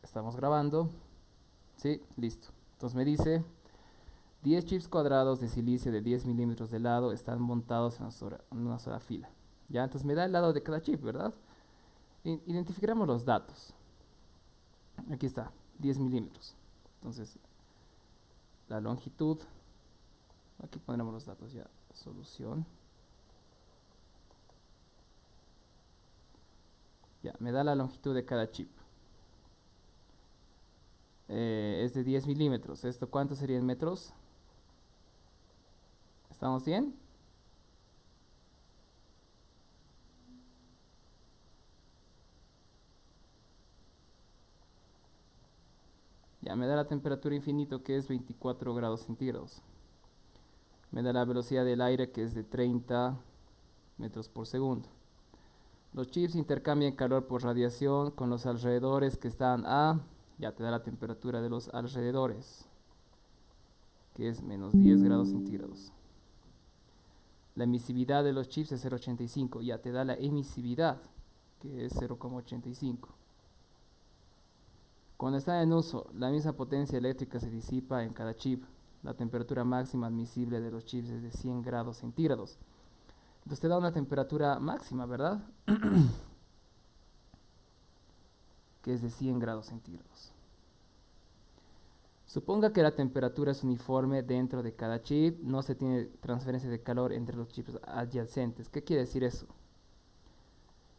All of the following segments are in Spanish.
estamos grabando. Sí, listo. Entonces me dice 10 chips cuadrados de silicio de 10 milímetros de lado están montados en una sola fila. Ya, entonces me da el lado de cada chip, ¿verdad? Identificaremos los datos. Aquí está, 10 milímetros. Entonces, la longitud. Aquí pondremos los datos ya. Solución. Ya, me da la longitud de cada chip. Es de 10 milímetros. ¿Esto cuánto sería en metros? ¿Estamos bien? Ya, me da la temperatura infinito que es 24 grados centígrados. Me da la velocidad del aire que es de 30 metros por segundo. Los chips intercambian calor por radiación con los alrededores que están a... Ya te da la temperatura de los alrededores, que es menos 10 grados centígrados. La emisividad de los chips es 0,85. Ya te da la emisividad, que es 0,85. Cuando está en uso, la misma potencia eléctrica se disipa en cada chip. La temperatura máxima admisible de los chips es de 100 grados centígrados. Entonces te da una temperatura máxima, ¿verdad? Que es de 100 grados centígrados. Suponga que la temperatura es uniforme dentro de cada chip, no se tiene transferencia de calor entre los chips adyacentes. ¿Qué quiere decir eso?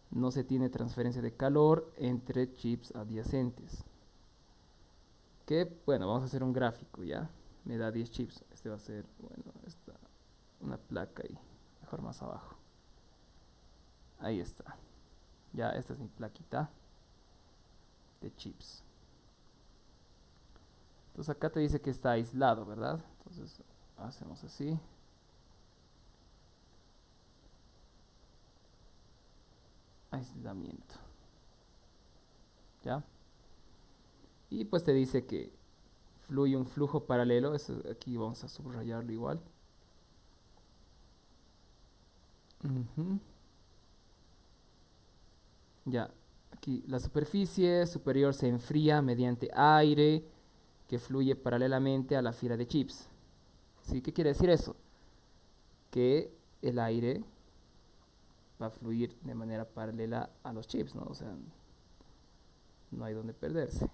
No se tiene transferencia de calor entre chips adyacentes. Que, bueno, vamos a hacer un gráfico, ¿ya? Me da 10 chips. Este va a ser, bueno, una placa ahí. Mejor más abajo. Ahí está. Ya, esta es mi plaquita de chips. Entonces acá te dice que está aislado, ¿verdad? Entonces hacemos así. Aislamiento. ¿Ya? Y pues te dice que fluye un flujo paralelo. Eso aquí vamos a subrayarlo igual. Ujú. Ya, aquí la superficie superior se enfría mediante aire que fluye paralelamente a la fila de chips. ¿Sí? ¿Qué quiere decir eso? Que el aire va a fluir de manera paralela a los chips, ¿no? O sea, no hay donde perderse.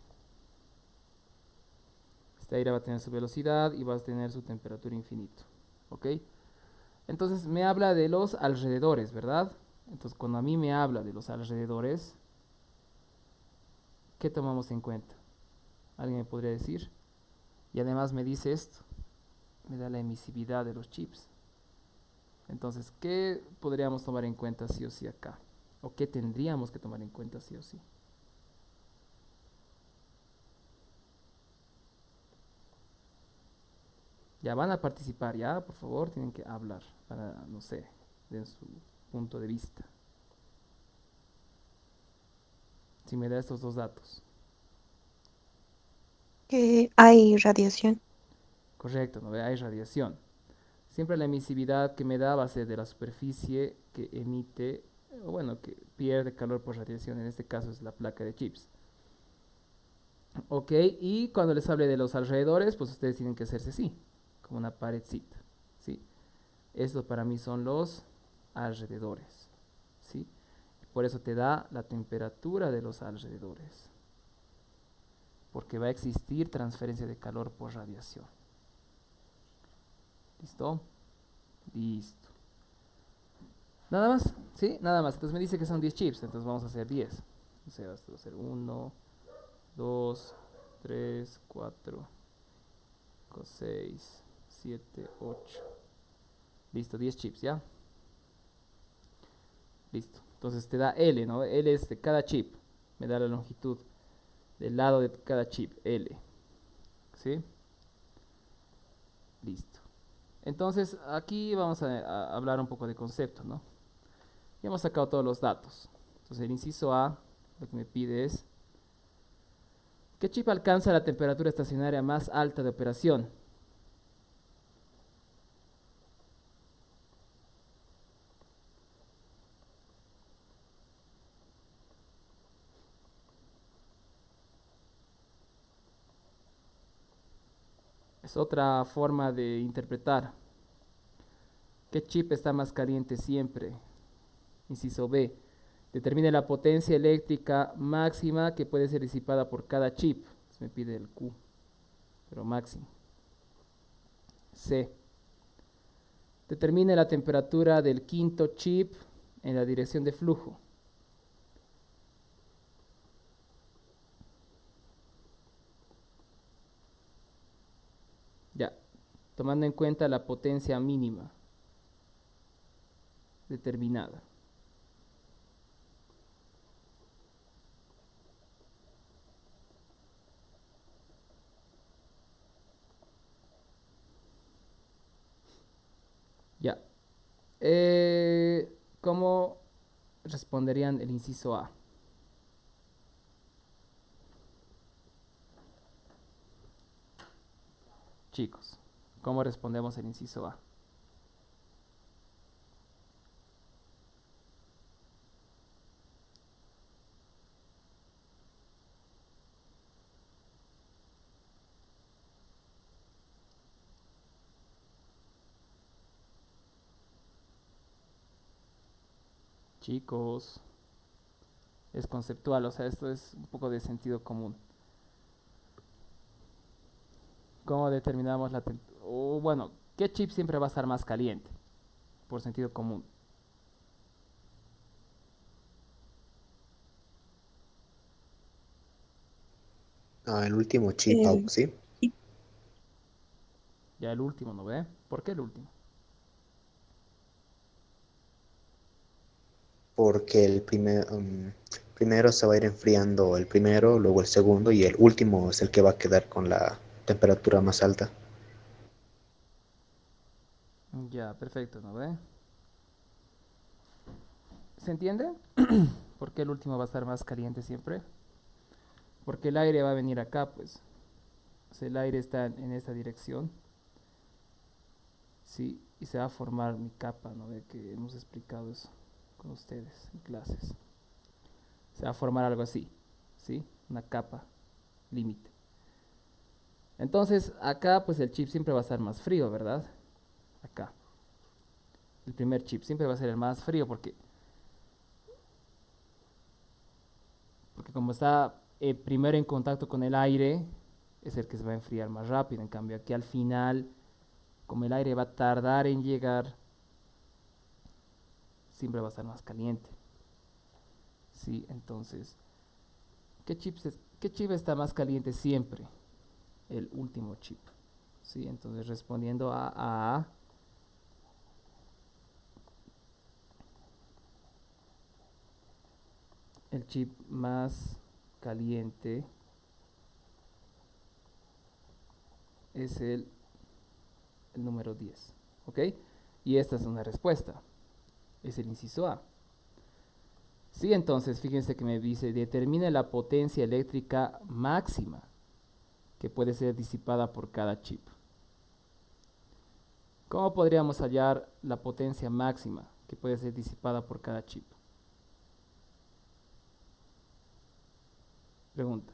Este aire va a tener su velocidad y va a tener su temperatura infinito. ¿Ok? Entonces me habla de los alrededores, ¿verdad? Entonces cuando a mí me habla de los alrededores, ¿qué tomamos en cuenta? ¿Alguien me podría decir? Y además me dice esto, me da la emisividad de los chips. Entonces, ¿qué podríamos tomar en cuenta sí o sí acá? ¿O qué tendríamos que tomar en cuenta sí o sí? Ya van a participar, ya, por favor, tienen que hablar para, no sé, den su punto de vista. Si me da estos dos datos. Que hay radiación. Correcto, ¿no ve? Hay radiación. Siempre la emisividad que me da va a ser de la superficie que emite, o bueno, que pierde calor por radiación. En este caso es la placa de chips. Ok, y cuando les hable de los alrededores, pues ustedes tienen que hacerse así, como una paredcita. ¿Sí? Estos para mí son los alrededores. ¿Sí? Por eso te da la temperatura de los alrededores. Porque va a existir transferencia de calor por radiación. ¿Listo? Listo. Nada más, ¿sí? Nada más. Entonces me dice que son 10 chips, entonces vamos a hacer 10. O sea, esto va a ser 1, 2, 3, 4, 6, 7, 8. Listo, 10 chips, ¿ya? Listo. Entonces te da L, ¿no? L es de cada chip. Me da la longitud del lado de cada chip, L. ¿Sí? Listo. Entonces aquí vamos a hablar un poco de concepto, ¿no? Ya hemos sacado todos los datos. Entonces el inciso A lo que me pide es, ¿qué chip alcanza la temperatura estacionaria más alta de operación? Es otra forma de interpretar. ¿Qué chip está más caliente siempre? Inciso B. Determine la potencia eléctrica máxima que puede ser disipada por cada chip. Se me pide el Q, pero máximo. C. Determine la temperatura del quinto chip en la dirección de flujo. Ya, tomando en cuenta la potencia mínima determinada. Ya. ¿Cómo responderían el inciso A? Chicos, ¿cómo respondemos el inciso A? Chicos, es conceptual, o sea, esto es un poco de sentido común. ¿Cómo determinamos la temperatura? O bueno, ¿qué chip siempre va a estar más caliente? Por sentido común. Ah, el último chip, El, ¿sí? Ya el último, ¿no ve? ¿Por qué el último? Porque primero se va a ir enfriando el primero, luego el segundo y el último es el que va a quedar con la temperatura más alta. Ya, perfecto, ¿no ve? ¿Se entiende? ¿Por qué el último va a estar más caliente siempre? Porque el aire va a venir acá, pues. O sea, el aire está en esta dirección, ¿sí? Y se va a formar mi capa, ¿no ve? Que hemos explicado eso con ustedes en clases. Se va a formar algo así, ¿sí? Una capa límite. Entonces, acá, pues el chip siempre va a estar más frío, ¿verdad? Acá. El primer chip siempre va a ser el más frío porque como está primero en contacto con el aire, es el que se va a enfriar más rápido. En cambio, aquí al final, como el aire va a tardar en llegar, siempre va a estar más caliente. Sí, entonces, ¿qué chip está más caliente siempre? El último chip. Sí, entonces respondiendo a el chip más caliente es el número 10. ¿Ok? Y esta es una respuesta. Es el inciso A. Sí, entonces fíjense que me dice, determine la potencia eléctrica máxima que puede ser disipada por cada chip. ¿Cómo podríamos hallar la potencia máxima que puede ser disipada por cada chip? Pregunta.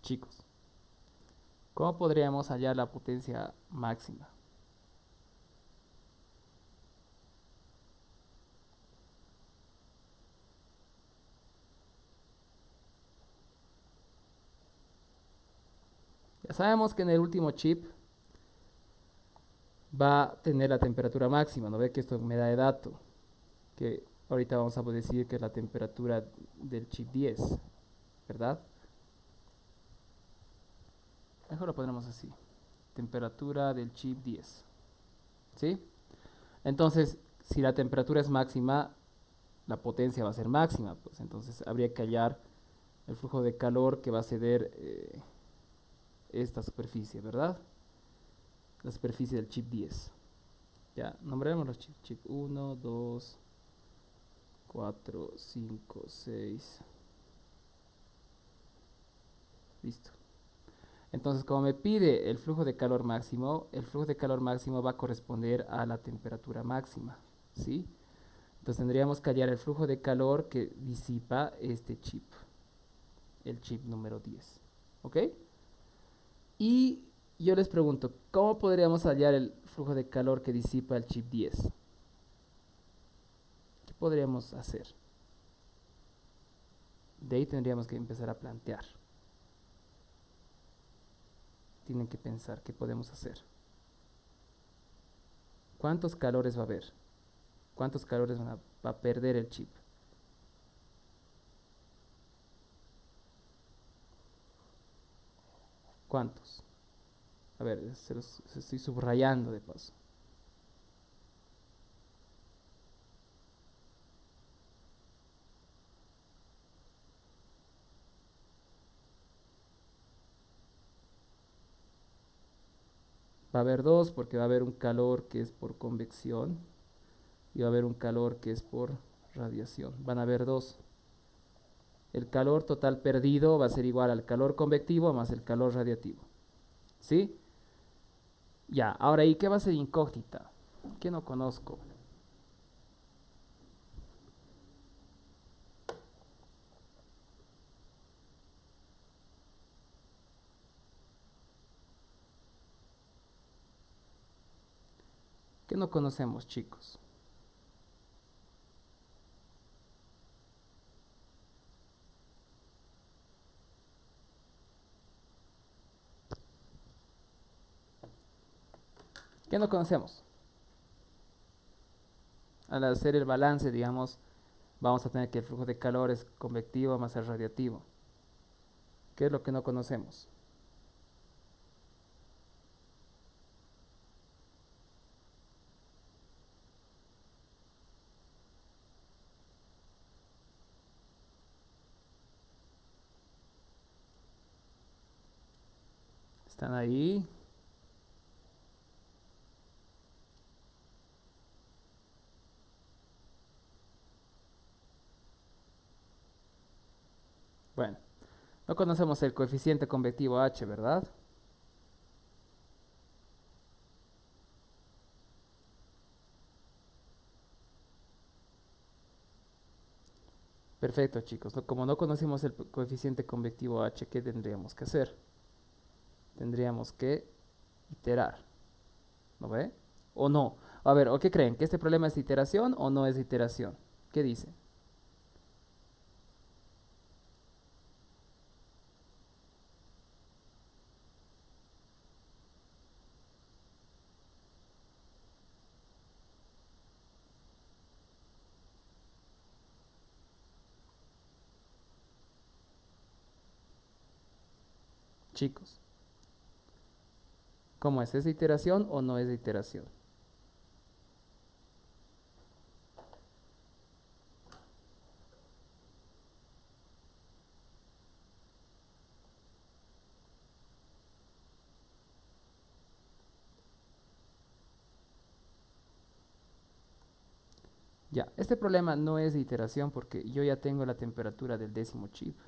Chicos, ¿cómo podríamos hallar la potencia máxima? Ya sabemos que en el último chip va a tener la temperatura máxima, ¿no ve que esto me da de dato? Que ahorita vamos a decir que es la temperatura del chip 10, ¿verdad? Mejor lo ponemos así. Temperatura del chip 10. ¿Sí? Entonces, si la temperatura es máxima, la potencia va a ser máxima. Pues entonces habría que hallar el flujo de calor que va a ceder esta superficie, ¿verdad? La superficie del chip 10. Ya, nombremos los chips. Chip 1, 2, 4, 5, 6. Listo. Entonces, como me pide el flujo de calor máximo, el flujo de calor máximo va a corresponder a la temperatura máxima, ¿sí? Entonces tendríamos que hallar el flujo de calor que disipa este chip, el chip número 10, ¿ok? Y yo les pregunto, ¿cómo podríamos hallar el flujo de calor que disipa el chip 10? ¿Qué podríamos hacer? De ahí tendríamos que empezar a plantear. Tienen que pensar qué podemos hacer. ¿Cuántos calores va a haber? ¿Cuántos calores va a perder el chip? ¿Cuántos? A ver, se estoy subrayando de paso. Va a haber dos porque va a haber un calor que es por convección y va a haber un calor que es por radiación. Van a haber dos. El calor total perdido va a ser igual al calor convectivo más el calor radiativo. ¿Sí? Ya, ahora, ¿y qué va a ser incógnita? ¿Qué no conozco? ¿Qué no conocemos, chicos? ¿Qué no conocemos? Al hacer el balance, digamos, vamos a tener que el flujo de calor es convectivo más el radiativo. ¿Qué es lo que no conocemos? ¿Están ahí? Bueno, no conocemos el coeficiente convectivo H, ¿verdad? Perfecto, chicos. Como no conocemos el coeficiente convectivo H, ¿qué tendríamos que hacer? Tendríamos que iterar. ¿No ve? ¿O no? A ver, ¿o qué creen? ¿Que este problema es de iteración o no es de iteración? ¿Qué dice? Chicos, ¿cómo es? ¿Es de iteración o no es de iteración? Ya, este problema no es de iteración porque yo ya tengo la temperatura del décimo chip,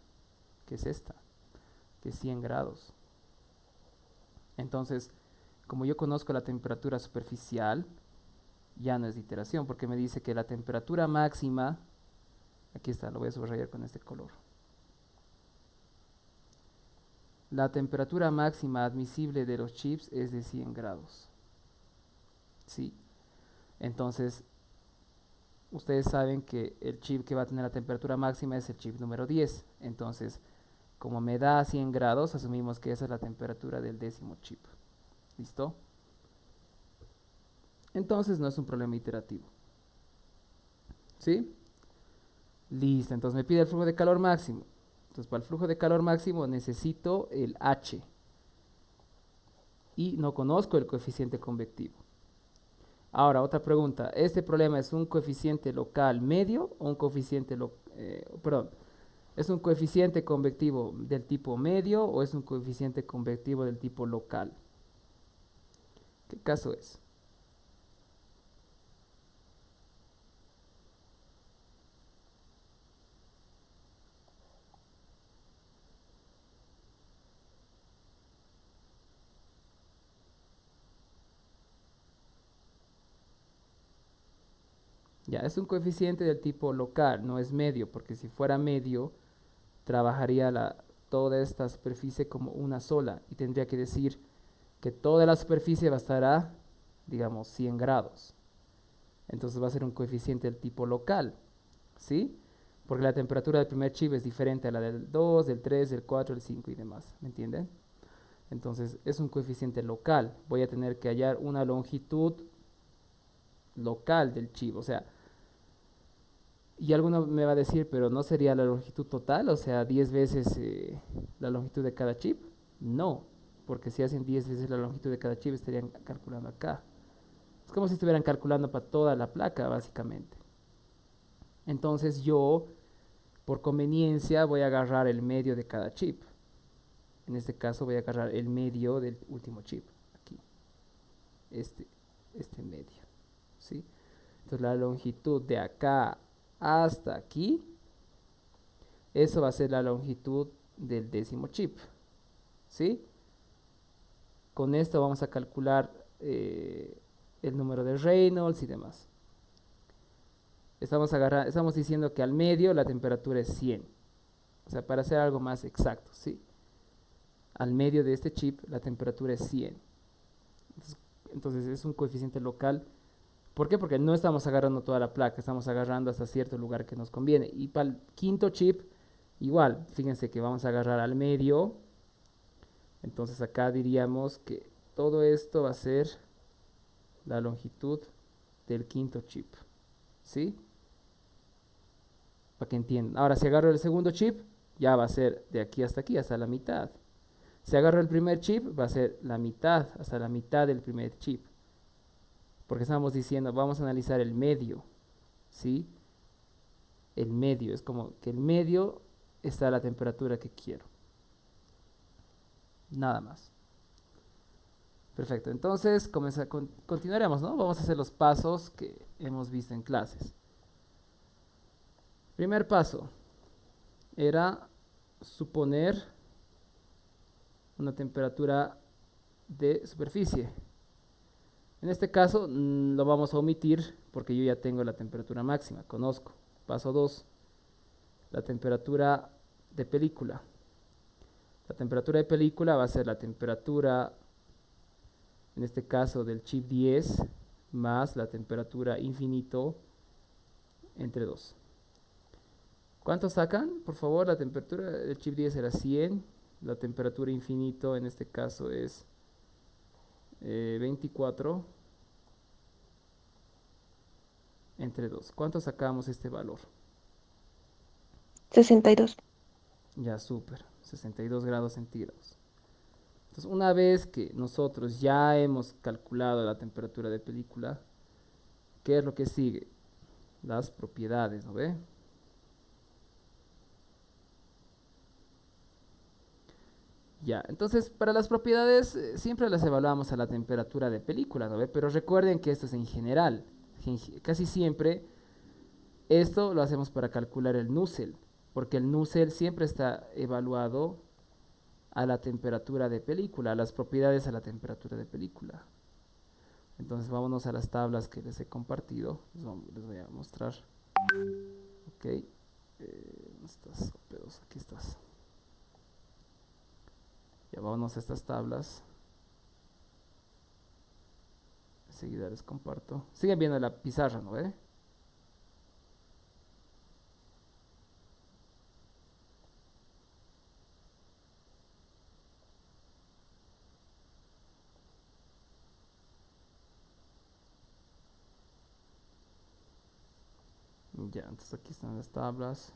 que es esta, que es 100 grados. Entonces, como yo conozco la temperatura superficial, ya no es de iteración porque me dice que la temperatura máxima, aquí está, lo voy a subrayar con este color. La temperatura máxima admisible de los chips es de 100 grados. ¿Sí? Entonces, ustedes saben que el chip que va a tener la temperatura máxima es el chip número 10. Entonces, como me da 100 grados, asumimos que esa es la temperatura del décimo chip. ¿Listo? Entonces no es un problema iterativo. ¿Sí? Listo, entonces me pide el flujo de calor máximo. Entonces, para el flujo de calor máximo necesito el H. Y no conozco el coeficiente convectivo. Ahora, otra pregunta. ¿Este problema es un coeficiente local medio o un coeficiente, perdón, es un coeficiente convectivo del tipo medio o es un coeficiente convectivo del tipo local? ¿Qué caso es? Ya, es un coeficiente del tipo local, no es medio, porque si fuera medio, trabajaría toda esta superficie como una sola y tendría que decir que toda la superficie va a estar a, digamos, 100 grados. Entonces va a ser un coeficiente del tipo local, ¿sí? Porque la temperatura del primer chip es diferente a la del 2, del 3, del 4, del 5 y demás, ¿me entienden? Entonces es un coeficiente local. Voy a tener que hallar una longitud local del chip, o sea, y alguno me va a decir, pero ¿no sería la longitud total? O sea, 10 veces la longitud de cada chip. No, porque si hacen 10 veces la longitud de cada chip estarían calculando acá. Es como si estuvieran calculando para toda la placa, básicamente. Entonces yo, por conveniencia, voy a agarrar el medio de cada chip. En este caso voy a agarrar el medio del último chip. Aquí. Este, este medio. ¿Sí? Entonces la longitud de acá hasta aquí, eso va a ser la longitud del décimo chip. ¿Sí? Con esto vamos a calcular el número de Reynolds y demás. Estamos diciendo que al medio la temperatura es 100. O sea, para hacer algo más exacto, ¿sí? Al medio de este chip la temperatura es 100. Entonces es un coeficiente local. ¿Por qué? Porque no estamos agarrando toda la placa, estamos agarrando hasta cierto lugar que nos conviene. Y para el quinto chip, igual, fíjense que vamos a agarrar al medio. Entonces acá diríamos que todo esto va a ser la longitud del quinto chip. ¿Sí? Para que entiendan. Ahora, si agarro el segundo chip, ya va a ser de aquí hasta aquí, hasta la mitad. Si agarro el primer chip, va a ser la mitad, hasta la mitad del primer chip. Porque estamos diciendo, vamos a analizar el medio, ¿sí? El medio, es como que el medio está a la temperatura que quiero. Nada más. Perfecto, entonces continuaremos, ¿no? Vamos a hacer los pasos que hemos visto en clases. Primer paso era suponer una temperatura de superficie. En este caso lo vamos a omitir porque yo ya tengo la temperatura máxima, conozco. Paso 2, la temperatura de película. La temperatura de película va a ser la temperatura, en este caso del chip 10, más la temperatura infinito entre 2. ¿Cuánto sacan? Por favor, la temperatura del chip 10 era 100, la temperatura infinito en este caso es 24 entre 2. ¿Cuánto sacamos este valor? 62. Ya, súper, 62 grados centígrados. Entonces, una vez que nosotros ya hemos calculado la temperatura de película, ¿qué es lo que sigue? Las propiedades, ¿no ve? Ya, entonces para las propiedades siempre las evaluamos a la temperatura de película, ¿no ve? Pero recuerden que esto es en general. Casi siempre esto lo hacemos para calcular el Nusselt, porque el Nusselt siempre está evaluado a la temperatura de película, a las propiedades a la temperatura de película. Entonces vámonos a las tablas que les he compartido. Les voy a mostrar. Ok. ¿Dónde estás? Pedos, aquí estás. Ya vámonos a estas tablas. Enseguida les comparto. Siguen viendo la pizarra, ¿no ve? Ya, entonces aquí están las tablas.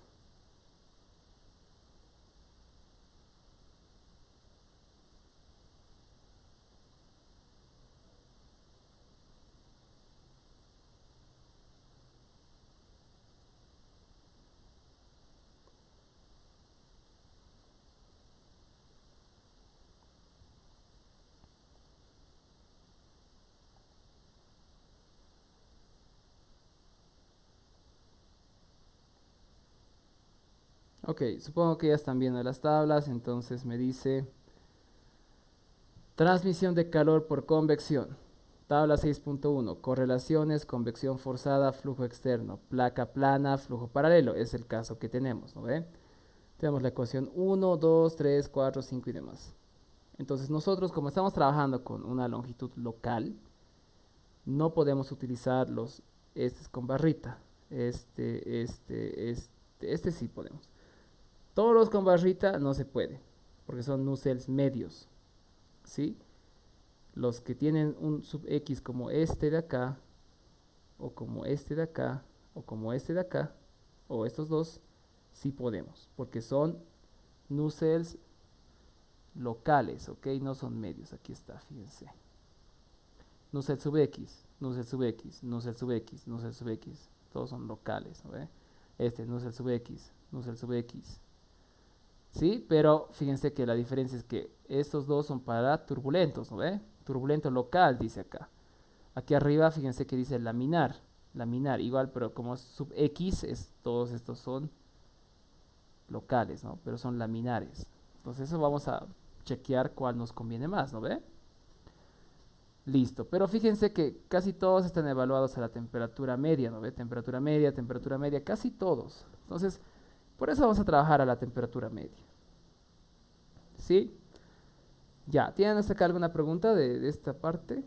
Ok, supongo que ya están viendo las tablas, entonces me dice transmisión de calor por convección. Tabla 6.1. Correlaciones, convección forzada, flujo externo, placa plana, flujo paralelo. Es el caso que tenemos, ¿no ve? Tenemos la ecuación 1, 2, 3, 4, 5 y demás. Entonces nosotros, como estamos trabajando con una longitud local, no podemos utilizar los estos con barrita. Este sí podemos. Todos los con barrita no se puede, porque son nucels medios, ¿sí? Los que tienen un sub X como este de acá, o como este de acá, o como este de acá, o estos dos, sí podemos, porque son nucels locales, ¿ok? No son medios, aquí está, fíjense. Nucel sub X, nucel sub X, nucel sub X, nucel sub X, todos son locales, ¿no ve? Este, nucel sub X, nucel sub X, ¿sí? Pero fíjense que la diferencia es que estos dos son para turbulentos, ¿no ve? Turbulento local, dice acá. Aquí arriba, fíjense que dice laminar, laminar, igual, pero como sub X, todos estos son locales, ¿no? Pero son laminares. Entonces eso vamos a chequear cuál nos conviene más, ¿no ve? Listo, pero fíjense que casi todos están evaluados a la temperatura media, ¿no ve? Temperatura media, casi todos. Entonces, por eso vamos a trabajar a la temperatura media. ¿Sí? Ya, ¿tienen hasta acá alguna pregunta de esta parte?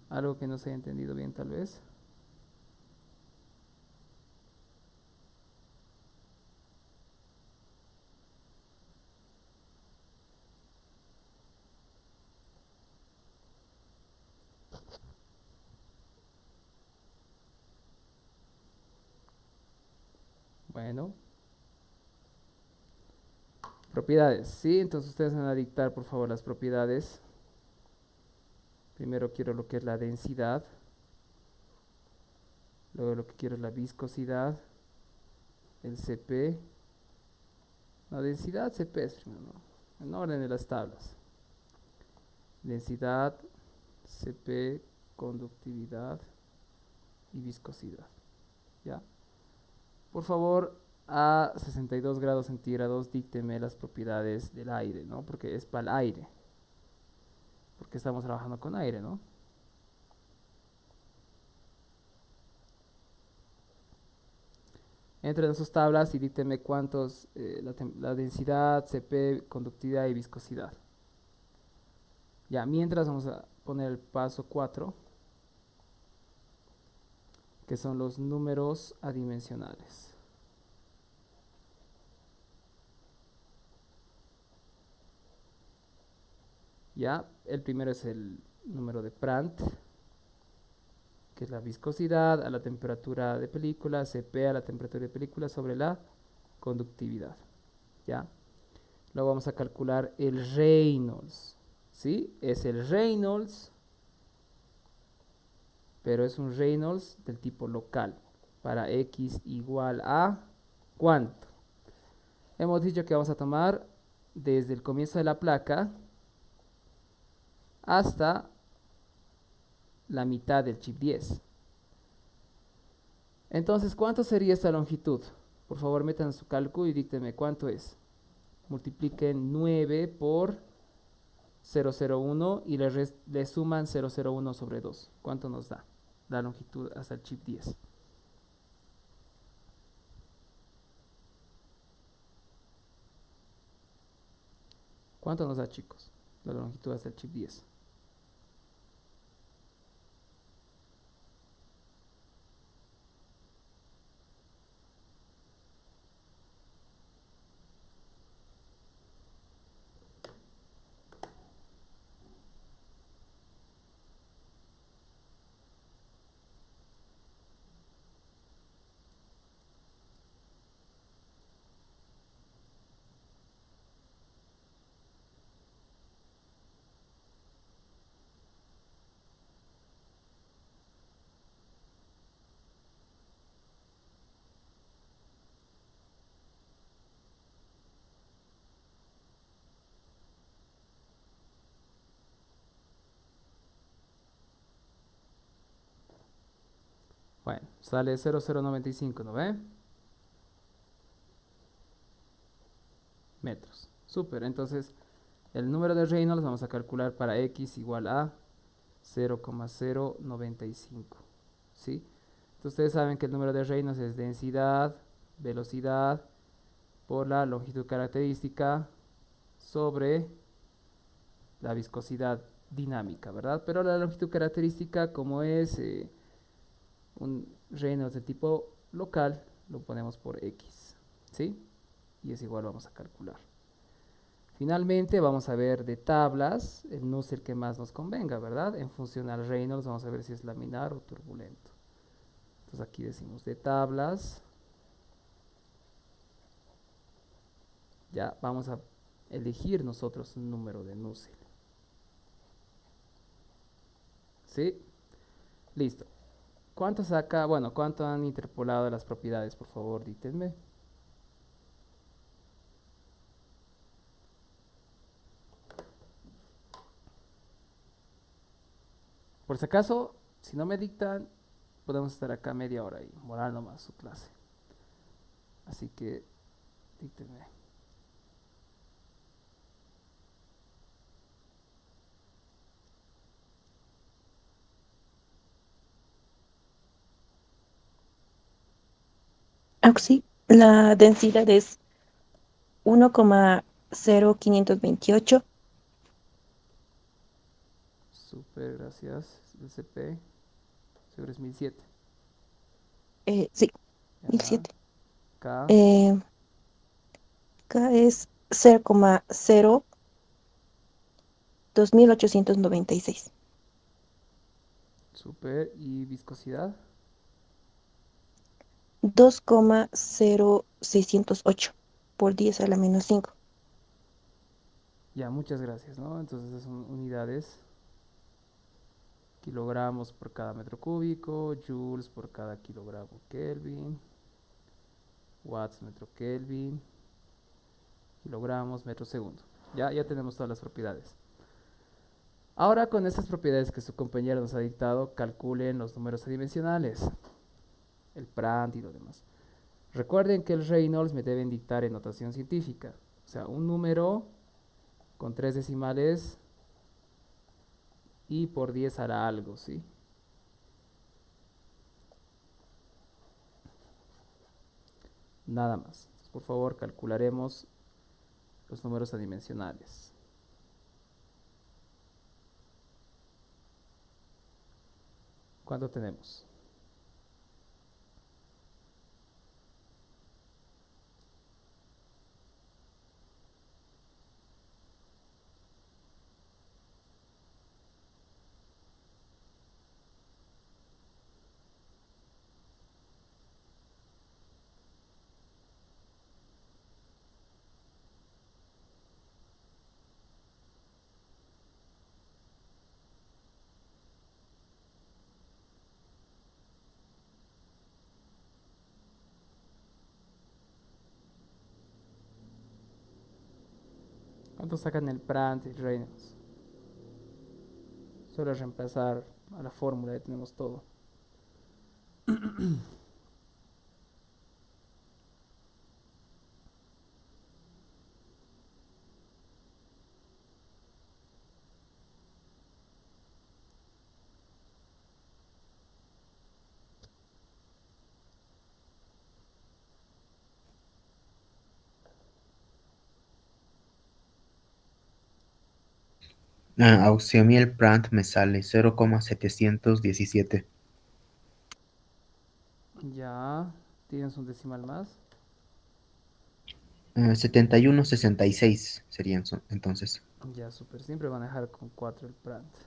Algo que no se haya entendido bien tal vez. Bueno, propiedades, ¿sí? Entonces ustedes van a dictar por favor las propiedades. Primero quiero lo que es la densidad. Luego lo que quiero es la viscosidad. El CP. La densidad CP es primero, ¿no? En orden de las tablas. Densidad, CP, conductividad y viscosidad. ¿Ya? Por favor, a 62 grados centígrados dícteme las propiedades del aire, ¿no? Porque es para el aire. Porque estamos trabajando con aire, ¿no? Entren en sus tablas y dícteme cuántos, la densidad, CP, conductividad y viscosidad. Ya, mientras vamos a poner el paso 4, que son los números adimensionales. Ya, el primero es el número de Prandtl, que es la viscosidad a la temperatura de película, CP a la temperatura de película sobre la conductividad. ¿Ya? Luego vamos a calcular el Reynolds. ¿Sí? Es el Reynolds, pero es un Reynolds del tipo local. Para X igual a ¿cuánto? Hemos dicho que vamos a tomar desde el comienzo de la placa hasta la mitad del chip 10. Entonces, ¿cuánto sería esta longitud? Por favor, metan su cálculo y díctenme cuánto es. Multipliquen 9 por 0,01 y le suman 0,01 sobre 2. ¿Cuánto nos da la longitud hasta el chip 10? ¿Cuánto nos da, chicos, la longitud hasta el chip 10? Bueno, sale 0,095, ¿no ve? Metros. Súper, entonces el número de Reynolds vamos a calcular para X igual a 0,095. ¿Sí? Entonces ustedes saben que el número de Reynolds es densidad, velocidad, por la longitud característica sobre la viscosidad dinámica, ¿verdad? Pero la longitud característica, como es un Reynolds de tipo local, lo ponemos por X, ¿sí? Y es igual, vamos a calcular. Finalmente, vamos a ver de tablas el Nusselt que más nos convenga, ¿verdad? En función al Reynolds, vamos a ver si es laminar o turbulento. Entonces aquí decimos de tablas. Ya vamos a elegir nosotros un número de Nusselt. ¿Sí? Listo. ¿Cuánto saca? Bueno, ¿cuánto han interpolado las propiedades? Por favor, dítenme. Por si acaso, si no me dictan, podemos estar acá media hora y morar nomás su clase. Así que, dítenme. Sí, la densidad es 1,0528. Súper, gracias. El CP, seguro es 1007. Sí, Ya, 1007. K, Eh, Acá es 0,02896. súper. ¿Y viscosidad? 2,0608 por 10 a la menos 5. Ya, muchas gracias, ¿no? Entonces son unidades. Kilogramos por cada metro cúbico, joules por cada kilogramo Kelvin, watts metro Kelvin, kilogramos metro segundo. Ya tenemos todas las propiedades. Ahora con estas propiedades que su compañero nos ha dictado, calculen los números adimensionales, el Prandtl y lo demás. Recuerden que el Reynolds me deben dictar en notación científica, o sea, un número con 3 decimales y por 10 hará algo, ¿sí? Nada más. Entonces, por favor, calcularemos los números adimensionales. ¿Cuánto tenemos? ¿Cuánto sacan el Prandtl y el Reynolds? Solo reemplazar a la fórmula, ya tenemos todo. Auxio, el Prandtl me sale 0,717. Ya, tienes un decimal más. 71,66 serían entonces. Ya, súper. Siempre van a dejar con 4 el Prandtl.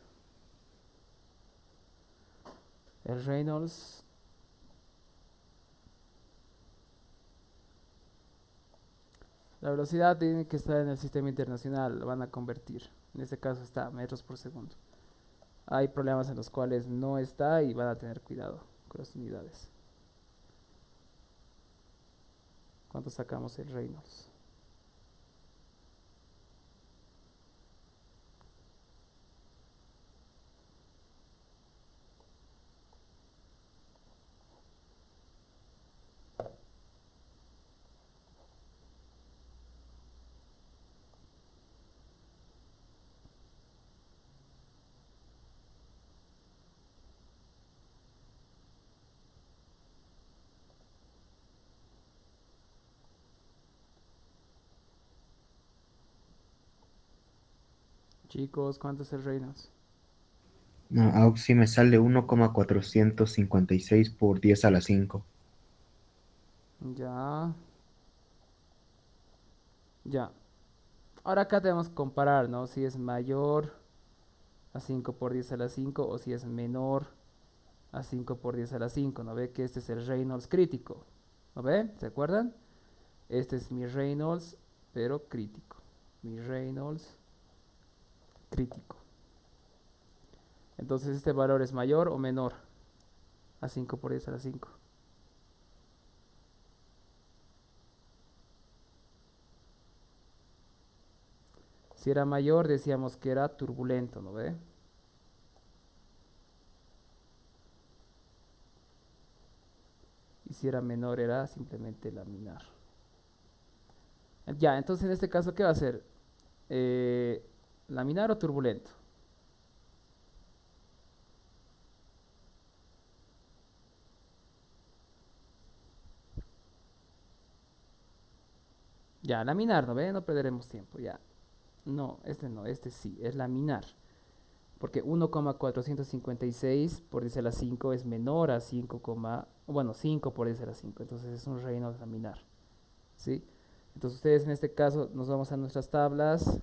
El Reynolds. La velocidad tiene que estar en el sistema internacional. Lo van a convertir. En este caso está metros por segundo. Hay problemas en los cuales no está y van a tener cuidado con las unidades. ¿Cuánto sacamos el Reynolds? Chicos, ¿cuánto es el Reynolds? No, Auxi me sale 1,456 por 10 a la 5. Ya, ya. Ahora acá tenemos que comparar, ¿no? Si es mayor a 5 por 10 a la 5 o si es menor a 5 por 10 a la 5. ¿No ve que este es el Reynolds crítico? ¿No ve? ¿Se acuerdan? Este es mi Reynolds, pero crítico. Mi Reynolds crítico. Entonces, ¿este valor es mayor o menor a 5 por 10 a la 5? Si era mayor, decíamos que era turbulento, ¿no ve? Y si era menor, era simplemente laminar. Ya, entonces en este caso, ¿qué va a ser? Eh, ¿Laminar o turbulento? Ya, laminar, ¿no ve? No perderemos tiempo, ya. No, este sí, es laminar. Porque 1,456 por 10 a la 5 es menor a 5, bueno, 5 por 10 a la 5. Entonces es un Reynolds laminar, ¿sí? Entonces ustedes en este caso nos vamos a nuestras tablas.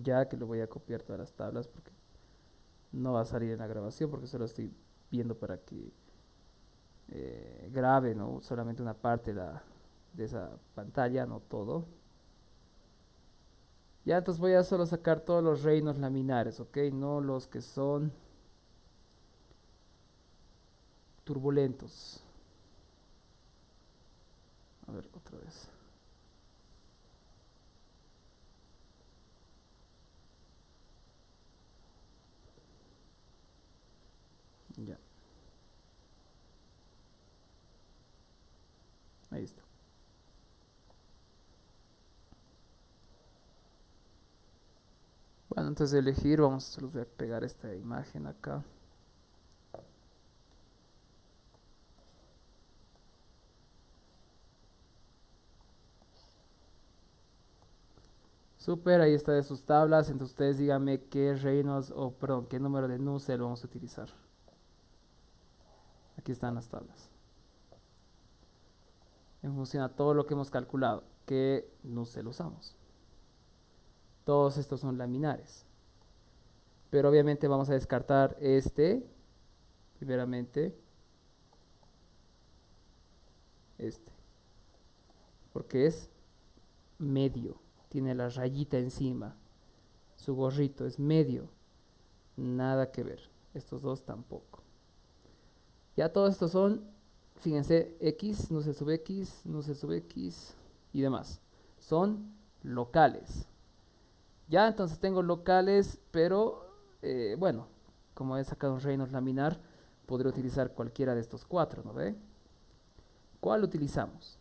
Ya que lo voy a copiar todas las tablas porque no va a salir en la grabación porque solo estoy viendo para que grabe, ¿no? Solamente una parte de esa pantalla, no todo. Ya, entonces voy a solo sacar todos los reinos laminares, ¿ok? No los que son turbulentos. A ver, otra vez. Ya, ahí está. Bueno, antes de elegir, vamos, les voy a pegar esta imagen acá. Super, ahí está de sus tablas. Entonces ustedes díganme qué reinos, o perdón, qué número de Nussel vamos a utilizar. Aquí están las tablas. En función a todo lo que hemos calculado, ¿qué Nussel usamos? Todos estos son laminares. Pero obviamente vamos a descartar este, primeramente, este, porque es medio, tiene la rayita encima, su gorrito es medio, nada que ver, estos dos tampoco. Ya todos estos son, fíjense, X, no se sube X, no se sube X y demás, son locales. Ya entonces tengo locales, pero bueno, como he sacado un Reynolds laminar, podré utilizar cualquiera de estos cuatro, ¿no ve? ¿Cuál utilizamos?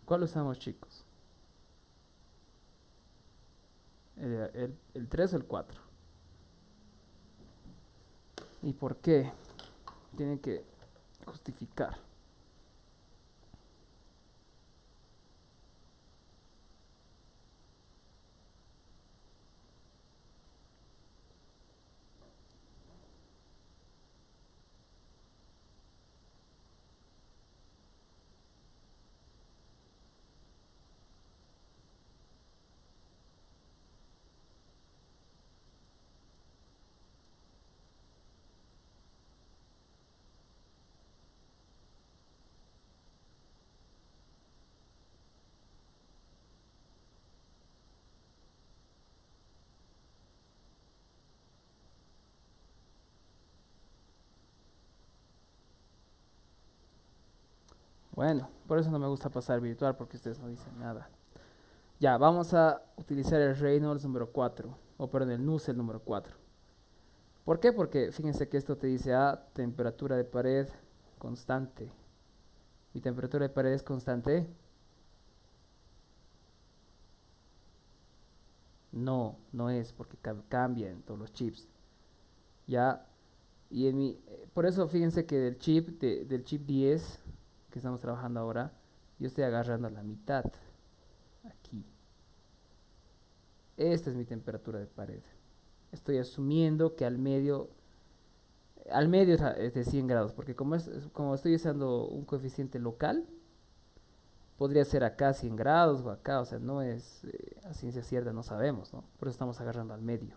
¿Cuál usamos, chicos? ¿El 3 o el 4? ¿Y por qué? Tienen que justificar. Bueno, por eso no me gusta pasar virtual porque ustedes no dicen nada. Ya, vamos a utilizar el Reynolds número 4, o perdón, el Nussel número 4. ¿Por qué? Porque fíjense que esto te dice a temperatura de pared constante. Mi temperatura de pared es constante. No, no es porque cambia en todos los chips. Ya, y por eso fíjense que del chip 10 que estamos trabajando ahora, yo estoy agarrando la mitad aquí. Esta es mi temperatura de pared. Estoy asumiendo que al medio es de 100 grados, porque como estoy usando un coeficiente local, podría ser acá 100 grados o acá, o sea, no es a ciencia cierta, no sabemos, ¿no? Por eso estamos agarrando al medio.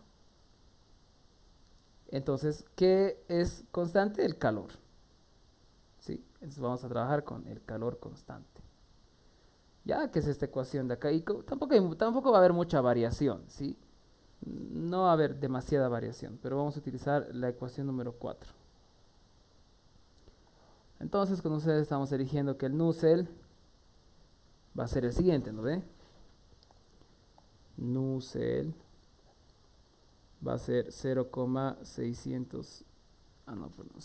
Entonces, ¿qué es constante? El calor, ¿sí? Entonces vamos a trabajar con el calor constante. Ya que es esta ecuación de acá, y tampoco va a haber mucha variación, ¿sí? No va a haber demasiada variación, pero vamos a utilizar la ecuación número 4. Entonces, con ustedes estamos eligiendo que el Nusselt va a ser el siguiente, ¿no ve? Nusselt va a ser 0,600, no, perdón,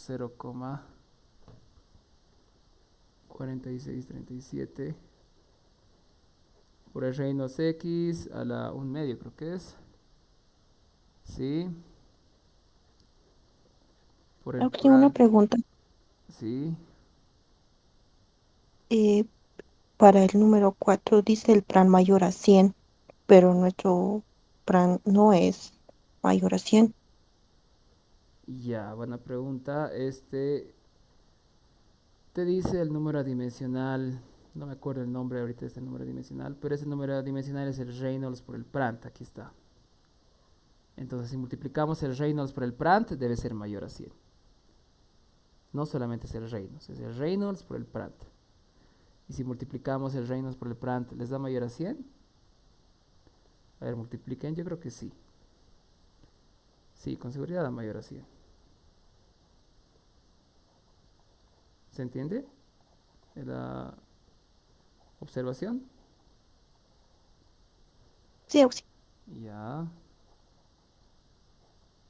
0,4637 por el Reynolds X a la 1 medio, creo que es. ¿Sí? Por el Tengo una Prandtl, pregunta. ¿sí? Eh, para el número 4 dice el plan mayor a 100, pero nuestro plan no es mayor a 100. Ya, buena pregunta. Te dice el número adimensional, no me acuerdo el nombre ahorita de este número adimensional, pero ese número adimensional es el Reynolds por el Prandtl, aquí está. Entonces, si multiplicamos el Reynolds por el Prandtl, debe ser mayor a 100. No solamente es el Reynolds por el Prandtl. Y si multiplicamos el Reynolds por el Prandtl, ¿les da mayor a 100? A ver, multipliquen, yo creo que sí. Sí, con seguridad da mayor a 100. ¿Se entiende? La observación. Sí, auxi- Ya.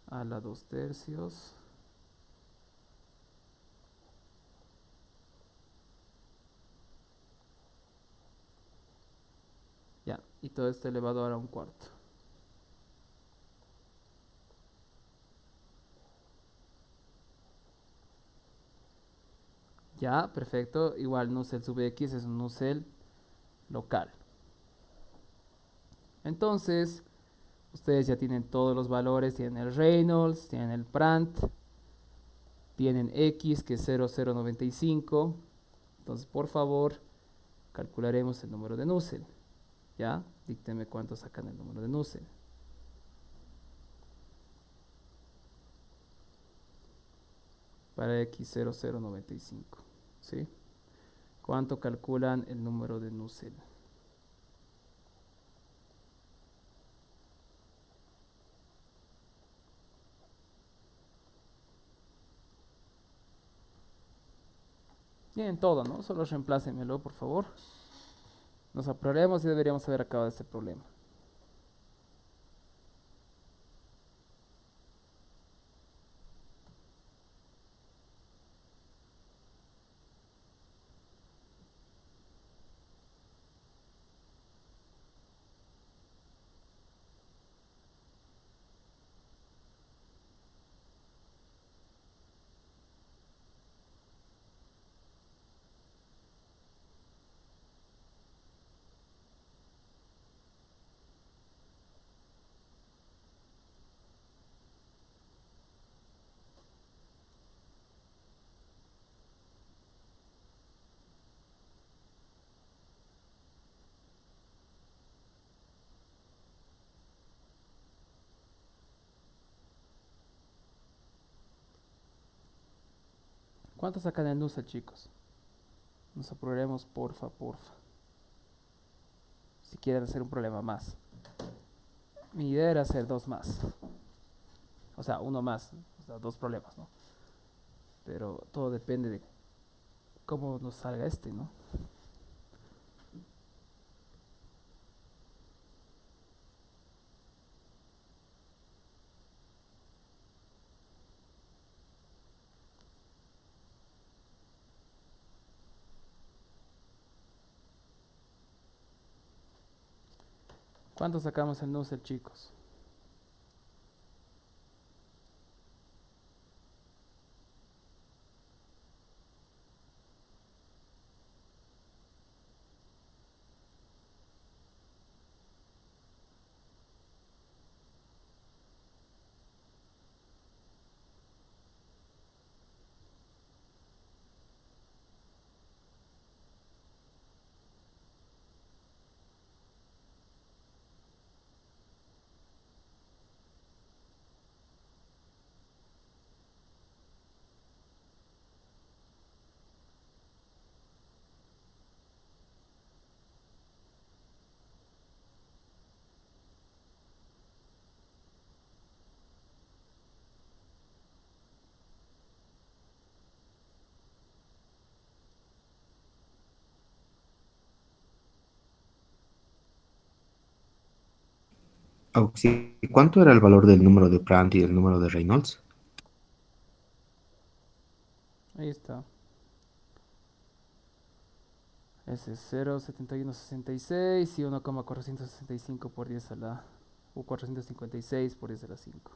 A la 2/3. Ya. Y todo esto elevado ahora a un cuarto. Ya, perfecto. Igual Nusselt sub X es un Nusselt local. Entonces, ustedes ya tienen todos los valores. Tienen el Reynolds, tienen el Prandtl, tienen X que es 0,095. Entonces, por favor, calcularemos el número de Nusselt. ¿Ya? Díctenme cuánto sacan el número de Nusselt. Para X 0,095. ¿Sí? ¿Cuánto calculan el número de Nusselt? Tienen todo, ¿no? Solo reemplácenmelo, por favor. Nos apuraremos y deberíamos haber acabado este problema. ¿Cuánto sacan el Nusselt, chicos? Nos apuraremos, porfa, porfa. Si quieren hacer un problema más. Mi idea era hacer dos más. O sea, uno más. O sea, dos problemas, ¿no? Pero todo depende de cómo nos salga este, ¿no? ¿Cuánto sacamos el Nusselt, chicos? Sí. ¿Cuánto era el valor del número de Prandtl y del número de Reynolds? Ahí está. Ese es 0,7166 y 1,465 por 10 a la... u 456 por 10 a la 5.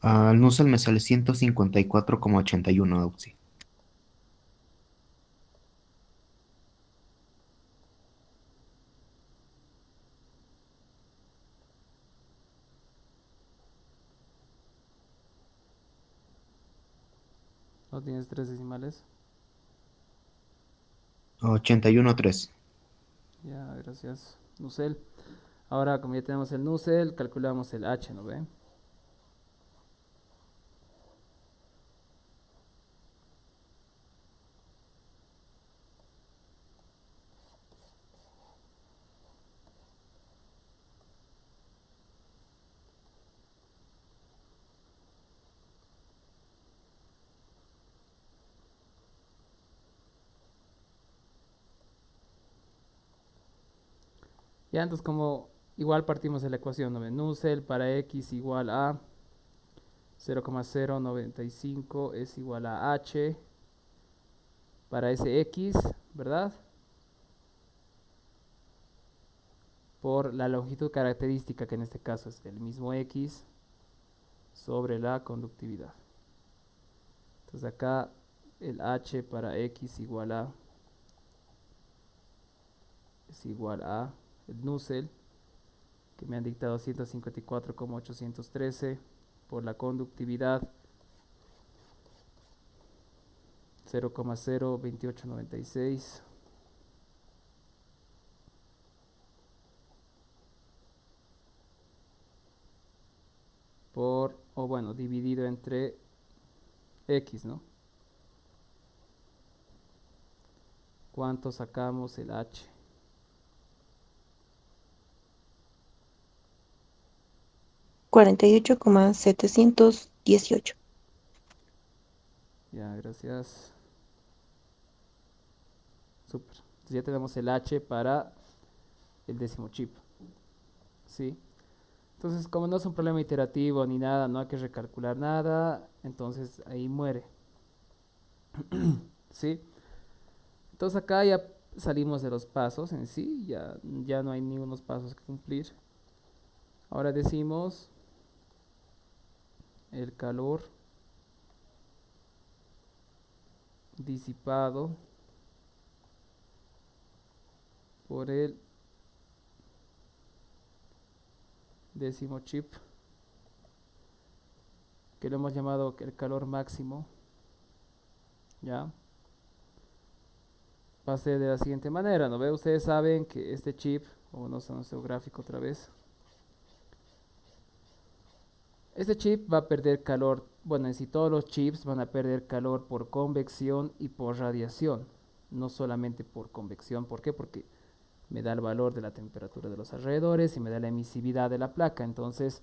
Al Nusselt me sale 154,81 Auxi. ¿No tienes tres decimales? 81,3. Ya, gracias. Nusselt. Ahora, como ya tenemos el Nusselt, calculamos el H, ¿no ve? Ya, entonces como igual partimos de la ecuación, ¿no ve? Nusselt para x igual a 0,095 es igual a h para ese x, ¿verdad? Por la longitud característica, que en este caso es el mismo x sobre la conductividad. Entonces acá el h para x es igual a el Nusselt, que me han dictado 154,813 por la conductividad 0,02896 por, o bueno, dividido entre x, ¿no? ¿Cuánto sacamos el h? 48,718. Ya, gracias. Súper. Entonces ya tenemos el h para el décimo chip. ¿Sí? Entonces, como no es un problema iterativo ni nada, no hay que recalcular nada, entonces ahí muere. ¿Sí? Entonces acá ya salimos de los pasos en sí, ya no hay ningunos pasos que cumplir. Ahora decimos el calor disipado por el décimo chip, que lo hemos llamado el calor máximo, ¿ya? Va a ser de la siguiente manera, ¿no ve? Ustedes saben que este chip, vámonos a nuestro gráfico otra vez, este chip va a perder calor, bueno, en sí todos los chips van a perder calor por convección y por radiación, no solamente por convección. ¿Por qué? Porque me da el valor de la temperatura de los alrededores y me da la emisividad de la placa, entonces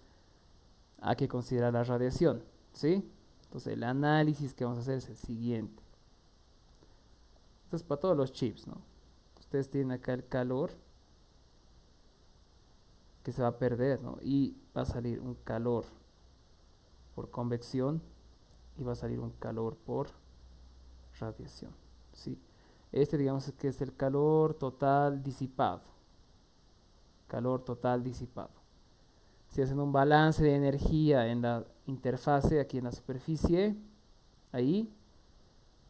hay que considerar la radiación, ¿sí? Entonces el análisis que vamos a hacer es el siguiente. Esto es para todos los chips, ¿no? Ustedes tienen acá el calor que se va a perder, ¿no? Y va a salir un calor por convección y va a salir un calor por radiación, ¿sí? Este digamos que es el calor total disipado. Calor total disipado. Si hacen un balance de energía en la interfase, aquí en la superficie, ahí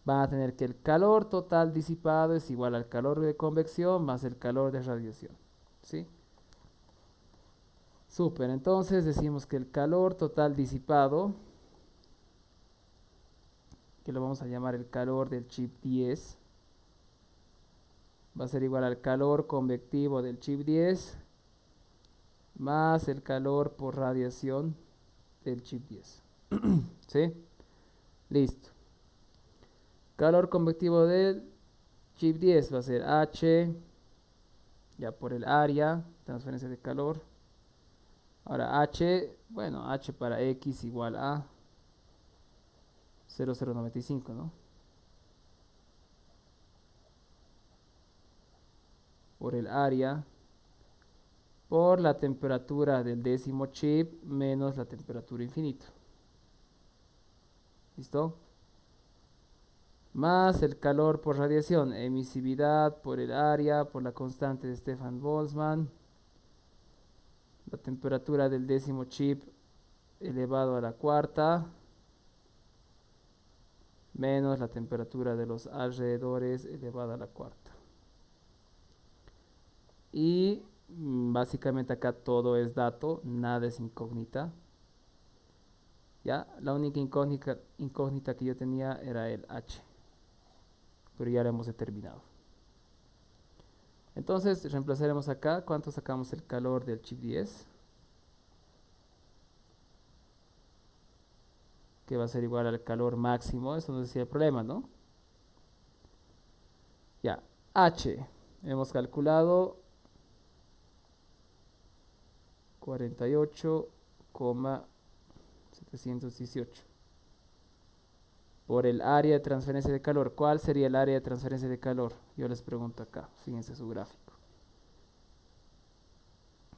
van a tener que el calor total disipado es igual al calor de convección más el calor de radiación, ¿sí? Súper, entonces decimos que el calor total disipado, que lo vamos a llamar el calor del chip 10, va a ser igual al calor convectivo del chip 10 más el calor por radiación del chip 10. ¿Sí? Listo. Calor convectivo del chip 10 va a ser H, ya por el área, transferencia de calor. Ahora H, bueno, H para X igual a 0,095, ¿no? Por el área, por la temperatura del décimo chip menos la temperatura infinita. ¿Listo? Más el calor por radiación, emisividad por el área, por la constante de Stefan Boltzmann, la temperatura del décimo chip elevado a la cuarta, menos la temperatura de los alrededores elevada a la cuarta. Y básicamente acá todo es dato, nada es incógnita. ¿Ya? La única incógnita que yo tenía era el H, pero ya lo hemos determinado. Entonces reemplazaremos acá. ¿Cuánto sacamos el calor del chip 10? Que va a ser igual al calor máximo. Eso no decía el problema, ¿no? Ya. H. Hemos calculado 48,718 por el área de transferencia de calor. ¿Cuál sería el área de transferencia de calor? Yo les pregunto acá. Fíjense su gráfico.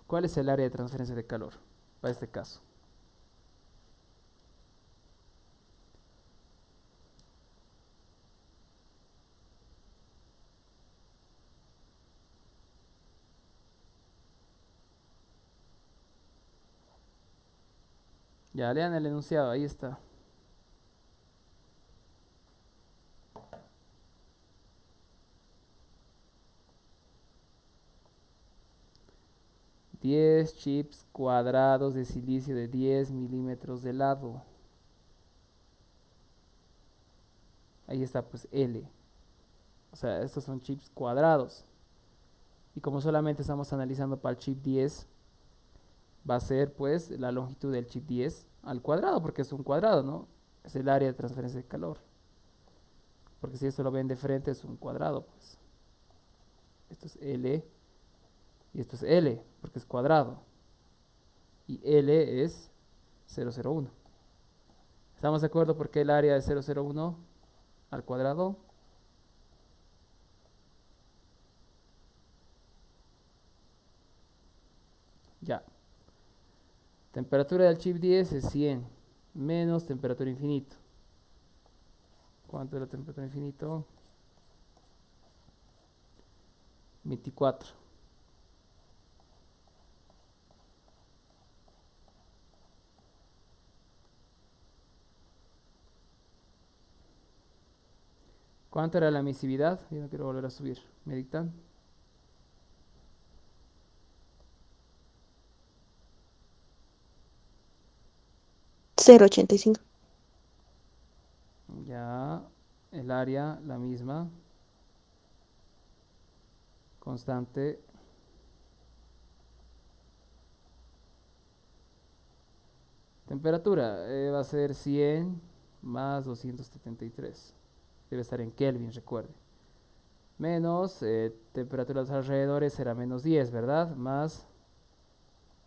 ¿Cuál es el área de transferencia de calor para este caso? Ya, lean el enunciado, ahí está. Diez chips cuadrados de silicio de 10 milímetros de lado. Ahí está, pues L. O sea, estos son chips cuadrados. Y como solamente estamos analizando para el chip 10, va a ser pues la longitud del chip 10 al cuadrado, porque es un cuadrado, ¿no? Es el área de transferencia de calor. Porque si esto lo ven de frente es un cuadrado, pues. Esto es L y esto es L, porque es cuadrado. Y L es 0,01. ¿Estamos de acuerdo por qué el área es 0,01 al cuadrado? Ya. Temperatura del chip 10 es 100 menos temperatura infinito. ¿Cuánto es la temperatura infinito? 24. ¿Cuánto era la emisividad? Yo no quiero volver a subir. ¿Me dictan? Cero coma 85. Ya. El área, la misma. Constante. Temperatura va a ser 100 más 273. Debe estar en Kelvin, recuerde. Menos temperatura de los alrededores será menos 10, ¿verdad? Más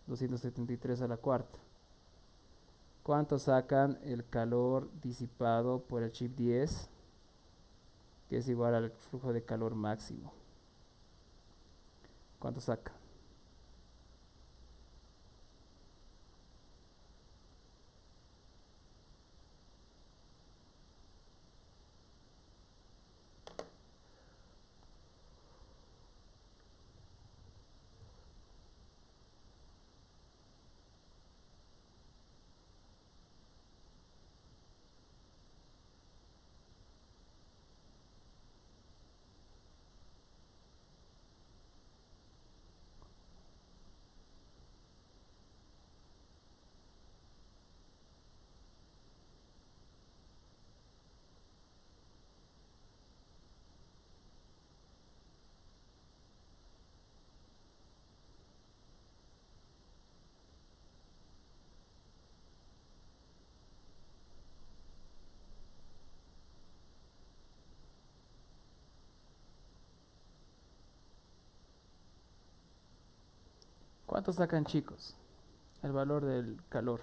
273 a la cuarta. ¿Cuánto sacan el calor disipado por el chip 10? Que es igual al flujo de calor máximo. ¿Cuánto saca? ¿Cuánto sacan, chicos? El valor del calor.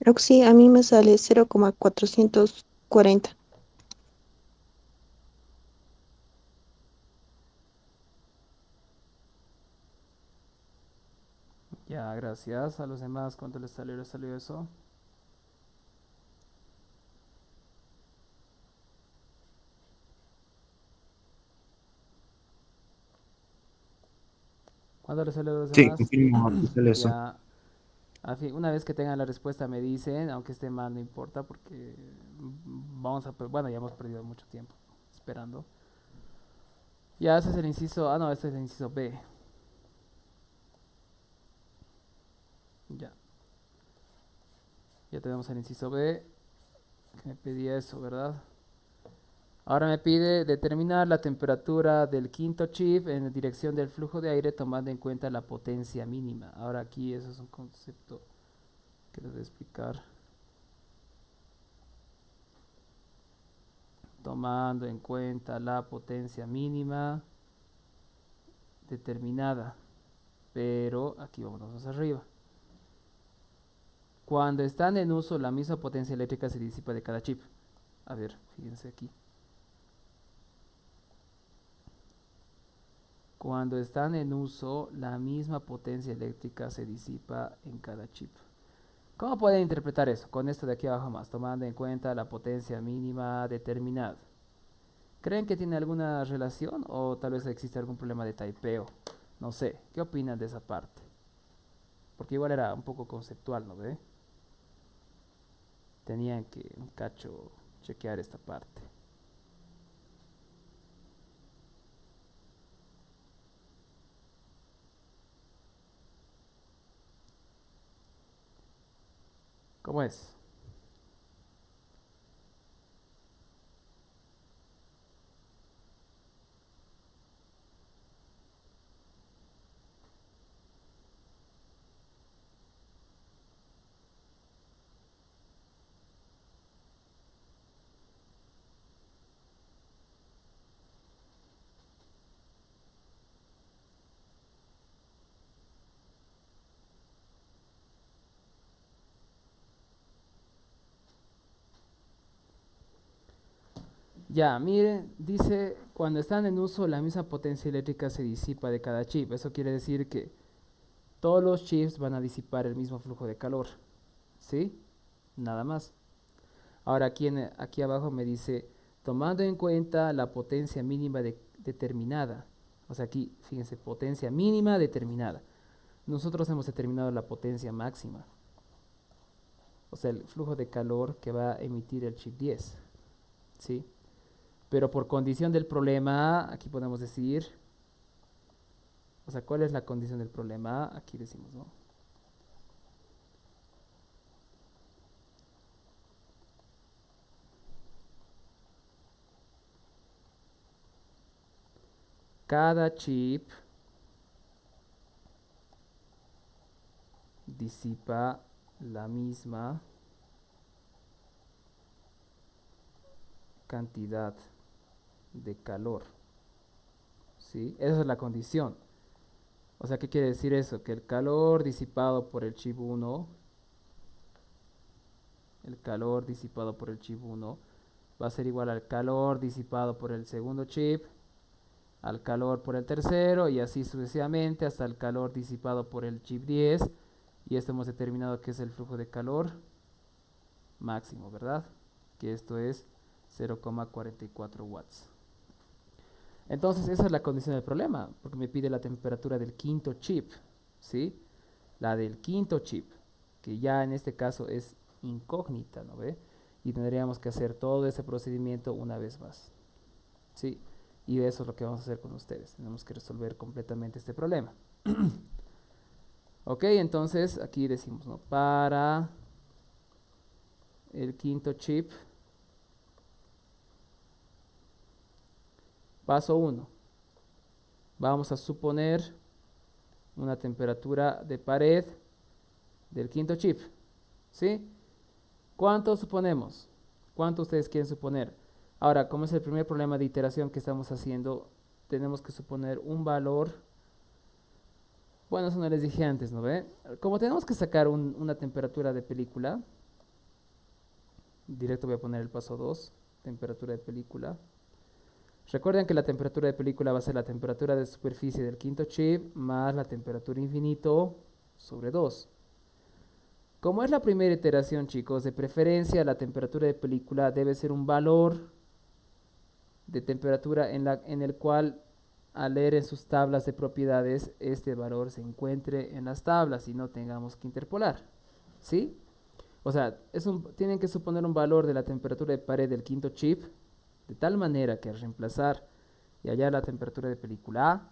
Roxy, a mí me sale 0,440. Ya, gracias. A los demás, ¿cuánto les salió? ¿Les salió eso? ¿Cuánto les salió a los Sí, demás? confirmo, aquí sale eso. Ya, al fin, una vez que tengan la respuesta me dicen, aunque esté mal, no importa, porque vamos a, bueno, ya hemos perdido mucho tiempo esperando. Ya, ese es el inciso, no, este es el inciso B. Ya, ya tenemos el inciso B, que me pedía eso, ¿verdad? Ahora me pide determinar la temperatura del quinto chip en dirección del flujo de aire tomando en cuenta la potencia mínima. Ahora aquí eso es un concepto que les voy a explicar. Tomando en cuenta la potencia mínima determinada. Pero aquí vamos más arriba. Cuando están en uso, la misma potencia eléctrica se disipa de cada chip. A ver, fíjense aquí. Cuando están en uso, la misma potencia eléctrica se disipa en cada chip. ¿Cómo pueden interpretar eso? Con esto de aquí abajo más, tomando en cuenta la potencia mínima determinada. ¿Creen que tiene alguna relación o tal vez existe algún problema de typeo? No sé, ¿qué opinan de esa parte? Porque igual era un poco conceptual, ¿no ve? Tenían que un cacho chequear esta parte. ¿Cómo es? Ya, miren, dice, cuando están en uso la misma potencia eléctrica se disipa de cada chip. Eso quiere decir que todos los chips van a disipar el mismo flujo de calor. ¿Sí? Nada más. Ahora aquí abajo me dice, tomando en cuenta la potencia mínima determinada. O sea, aquí, fíjense, potencia mínima determinada. Nosotros hemos determinado la potencia máxima. O sea, el flujo de calor que va a emitir el chip 10. ¿Sí? Pero por condición del problema, aquí podemos decir, o sea, ¿cuál es la condición del problema? Aquí decimos, ¿no? Cada chip disipa la misma cantidad de calor. ¿Sí? Esa es la condición. O sea, ¿qué quiere decir eso? Que el calor disipado por el chip 1, el calor disipado por el chip 1 va a ser igual al calor disipado por el segundo chip, al calor por el tercero y así sucesivamente hasta el calor disipado por el chip 10. Y esto hemos determinado que es el flujo de calor máximo, ¿verdad? Que esto es 0,44 watts. Entonces esa es la condición del problema, porque me pide la temperatura del quinto chip, ¿sí? La del quinto chip, que ya en este caso es incógnita, ¿no ve? Y tendríamos que hacer todo ese procedimiento una vez más, ¿sí? Y eso es lo que vamos a hacer con ustedes. Tenemos que resolver completamente este problema. Ok, entonces aquí decimos, ¿no? Para el quinto chip, paso 1. Vamos a suponer una temperatura de pared del quinto chip, ¿sí? ¿Cuánto suponemos? ¿Cuánto ustedes quieren suponer? Ahora, como es el primer problema de iteración que estamos haciendo, tenemos que suponer un valor. Bueno, eso no les dije antes, ¿no ve? Como tenemos que sacar una temperatura de película, directo voy a poner el paso 2, temperatura de película. Recuerden que la temperatura de película va a ser la temperatura de superficie del quinto chip más la temperatura infinito sobre 2. Como es la primera iteración, chicos, de preferencia la temperatura de película debe ser un valor de temperatura en el cual al leer en sus tablas de propiedades este valor se encuentre en las tablas y no tengamos que interpolar, ¿sí? O sea, tienen que suponer un valor de la temperatura de pared del quinto chip de tal manera que al reemplazar y hallar la temperatura de película A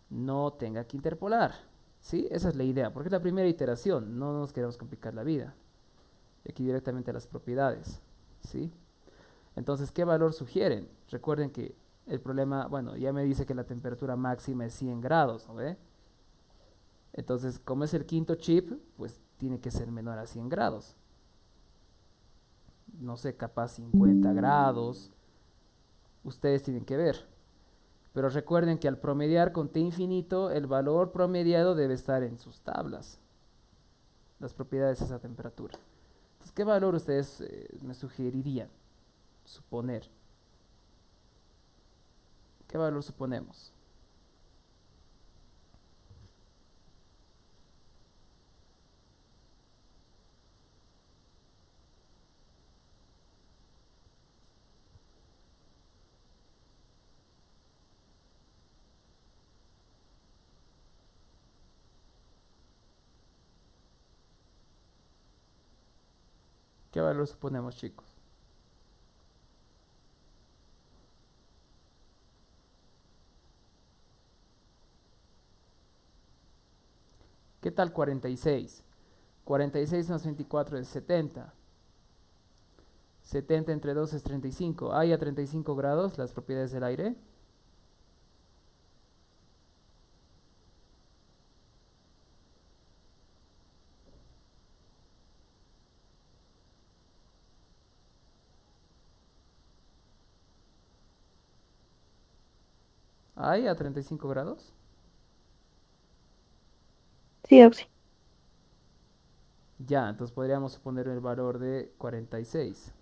no tenga que interpolar, ¿sí? Esa es la idea, porque es la primera iteración, no nos queremos complicar la vida. Y aquí directamente a las propiedades, ¿sí? Entonces, ¿qué valor sugieren? Recuerden que el problema, bueno, ya me dice que la temperatura máxima es 100 grados, ¿no ve? Entonces, como es el quinto chip, pues tiene que ser menor a 100 grados. No sé, capaz 50 grados. Ustedes tienen que ver. Pero recuerden que al promediar con t infinito, el valor promediado debe estar en sus tablas. Las propiedades de esa temperatura. Entonces, ¿qué valor ustedes me sugerirían suponer? ¿Qué valor suponemos? ¿Qué valor suponemos, chicos? ¿Qué tal 46? 46 más 24 es 70. 70 entre 2 es 35. ¿Hay a 35 grados las propiedades del aire? ¿Hay a 35 grados? Sí, Oxy. Ya, entonces podríamos suponer el valor de 46.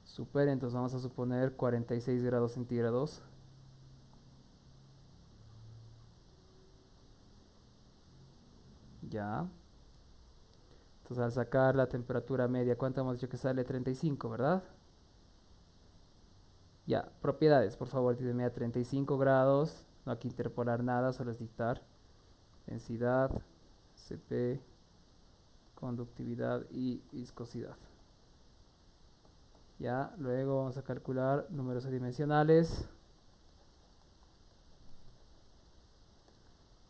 Super, entonces vamos a suponer 46 grados centígrados. Ya. Entonces al sacar la temperatura media, ¿cuánto hemos dicho que sale? 35, ¿verdad? Ya, propiedades, por favor, díganme a 35 grados. No hay que interpolar nada, solo es dictar. Densidad, Cp, conductividad y viscosidad. Ya, luego vamos a calcular números adimensionales.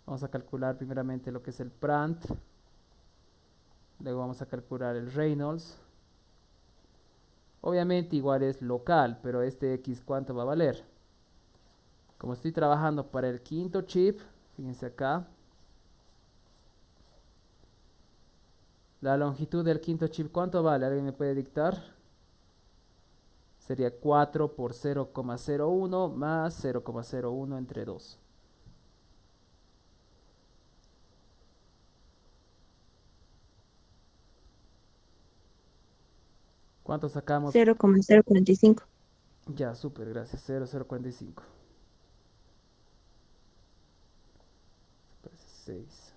Vamos a calcular primeramente lo que es el Prandtl. Luego vamos a calcular el Reynolds. Obviamente igual es local, pero este X ¿cuánto va a valer? Como estoy trabajando para el quinto chip, fíjense acá. La longitud del quinto chip, ¿cuánto vale? ¿Alguien me puede dictar? Sería 4 por 0,01 más 0,01 entre 2. ¿Cuánto sacamos? 0,045. Ya, súper, gracias. 0,045. Parece 6.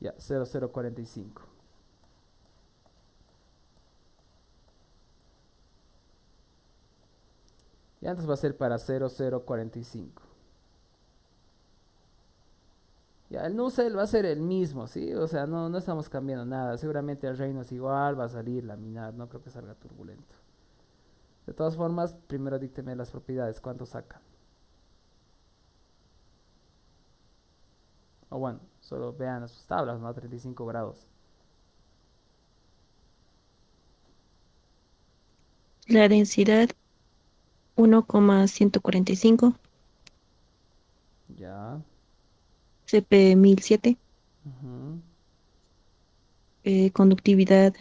Ya, 0,045. Y antes va a ser para 0,045. Ya, el Nussel va a ser el mismo, ¿sí? O sea, no estamos cambiando nada. Seguramente el reino es igual, va a salir laminar, no creo que salga turbulento. De todas formas, primero dícteme las propiedades, ¿cuánto saca? O bueno, solo vean sus tablas, ¿no? 35 grados. La densidad 1,145. Ya. CP 1007. Ujú. Conductividad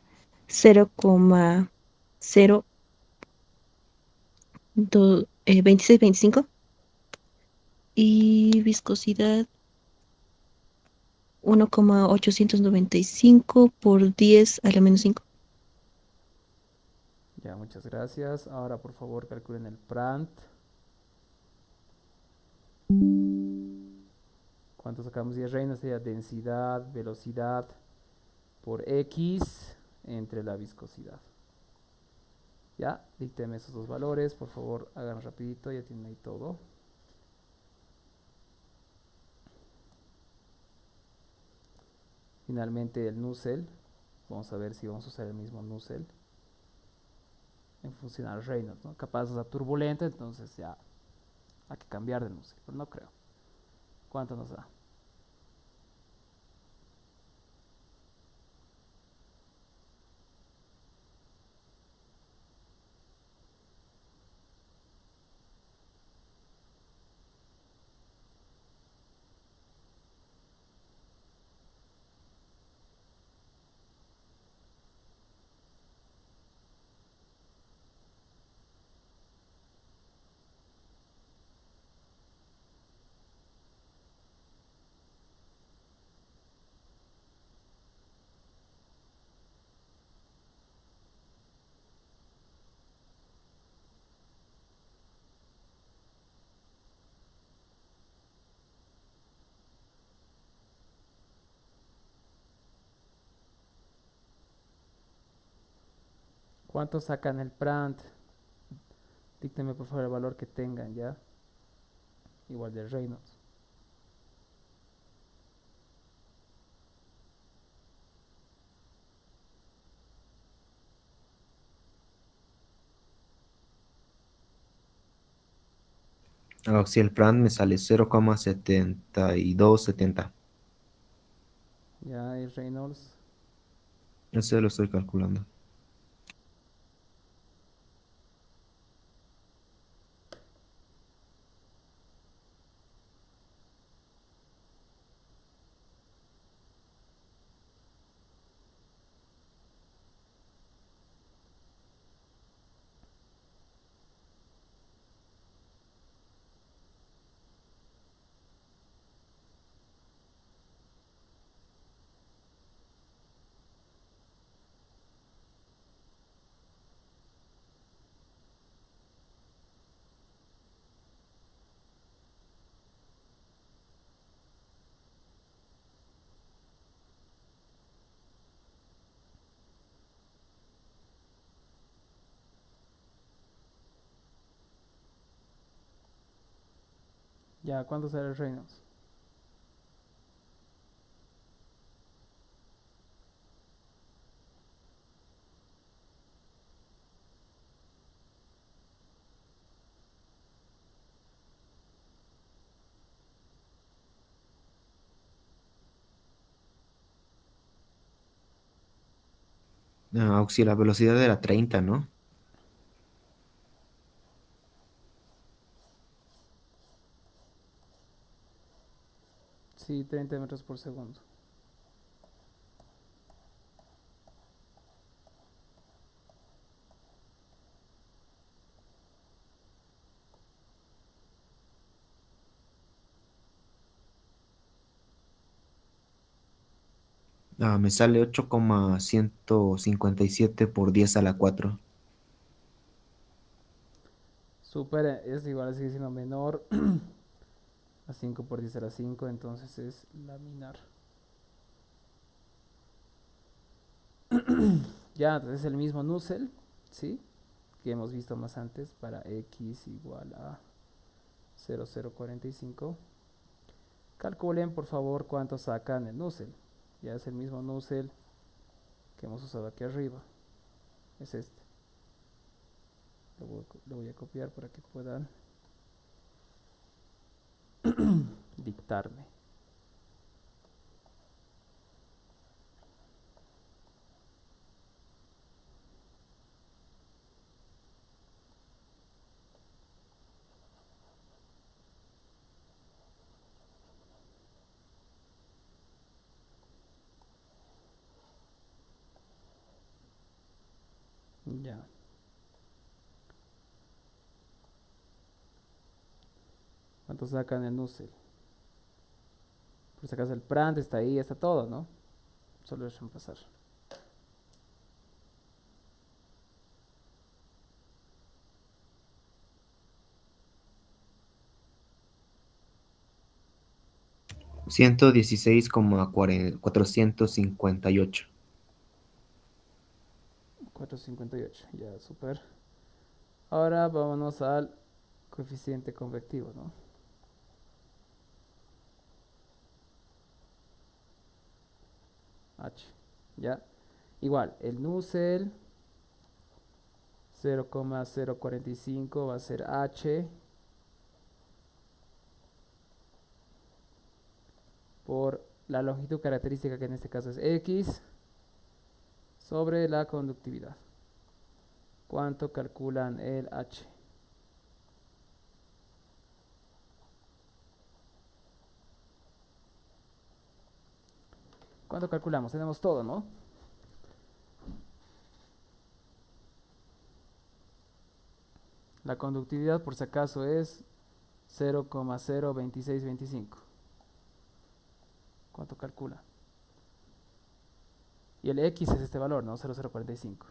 0,2625. Y viscosidad 1,895 por 10 a la menos 5. Ya, muchas gracias. Ahora, por favor, calculen el Prant. ¿Cuánto sacamos? 10 reinos sería densidad, velocidad por X entre la viscosidad. Ya, dícteme esos dos valores. Por favor, hagan rapidito, ya tienen ahí todo. Finalmente el Nussel. Vamos a ver si vamos a usar el mismo Nussel en función al Reynolds, ¿no? Capaz de turbulento, entonces ya hay que cambiar de Nussel, pero no creo. ¿Cuánto nos da? ¿Cuánto sacan el Prant? Dícteme por favor el valor que tengan ya. Igual de Reynolds. Si el plan me sale 0,7270. Ya, y Reynolds. Eso lo estoy calculando. Ya, ¿cuánto sale el Reynolds? La velocidad era 30, ¿no? Sí, 30 metros por segundo. Me sale 8,157 por 10 a la 4. Súper, es igual, sigue siendo menor a 5 por 10 a la 5, entonces es laminar. Ya, entonces es el mismo Nusselt, ¿sí? Que hemos visto más antes para x igual a 0,045. Calculen por favor cuánto sacan el Nusselt. Ya es el mismo Nusselt que hemos usado aquí arriba. Es este. Lo voy a copiar para que puedan dictarme. Ya. ¿Cuánto sacan el Nusselt? Por si acaso el Prand está ahí, está todo, ¿no? Solo es reemplazar. 116,458. 458, ya, súper. Ahora vámonos al coeficiente convectivo, ¿no? H, ya. Igual, el Nusselt 0,045 va a ser H por la longitud característica que en este caso es X sobre la conductividad. ¿Cuánto calculan el H? ¿Cuánto calculamos? Tenemos todo, ¿no? La conductividad, por si acaso, es 0,02625. ¿Cuánto calcula? Y el X es este valor, ¿no? 0,045.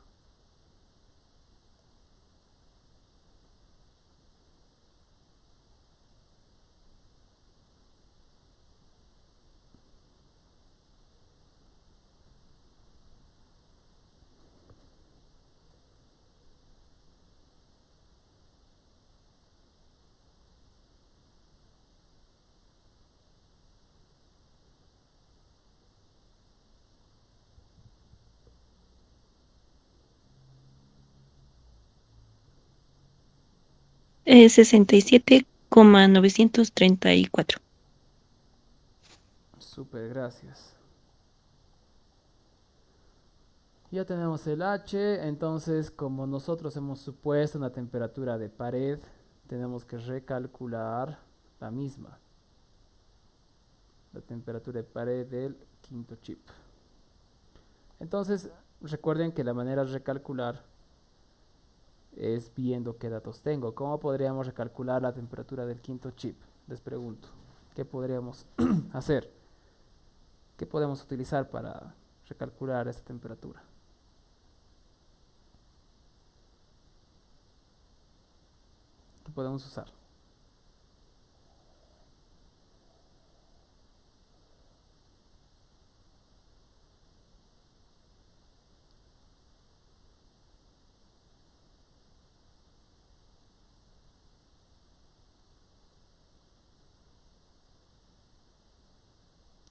Es 67,934. Súper, gracias. Ya tenemos el H, entonces como nosotros hemos supuesto una temperatura de pared, tenemos que recalcular la misma, la temperatura de pared del quinto chip. Entonces, recuerden que la manera de recalcular es viendo qué datos tengo. ¿Cómo podríamos recalcular la temperatura del quinto chip? Les pregunto, ¿qué podríamos hacer? ¿Qué podemos utilizar para recalcular esta temperatura? ¿Qué podemos usar?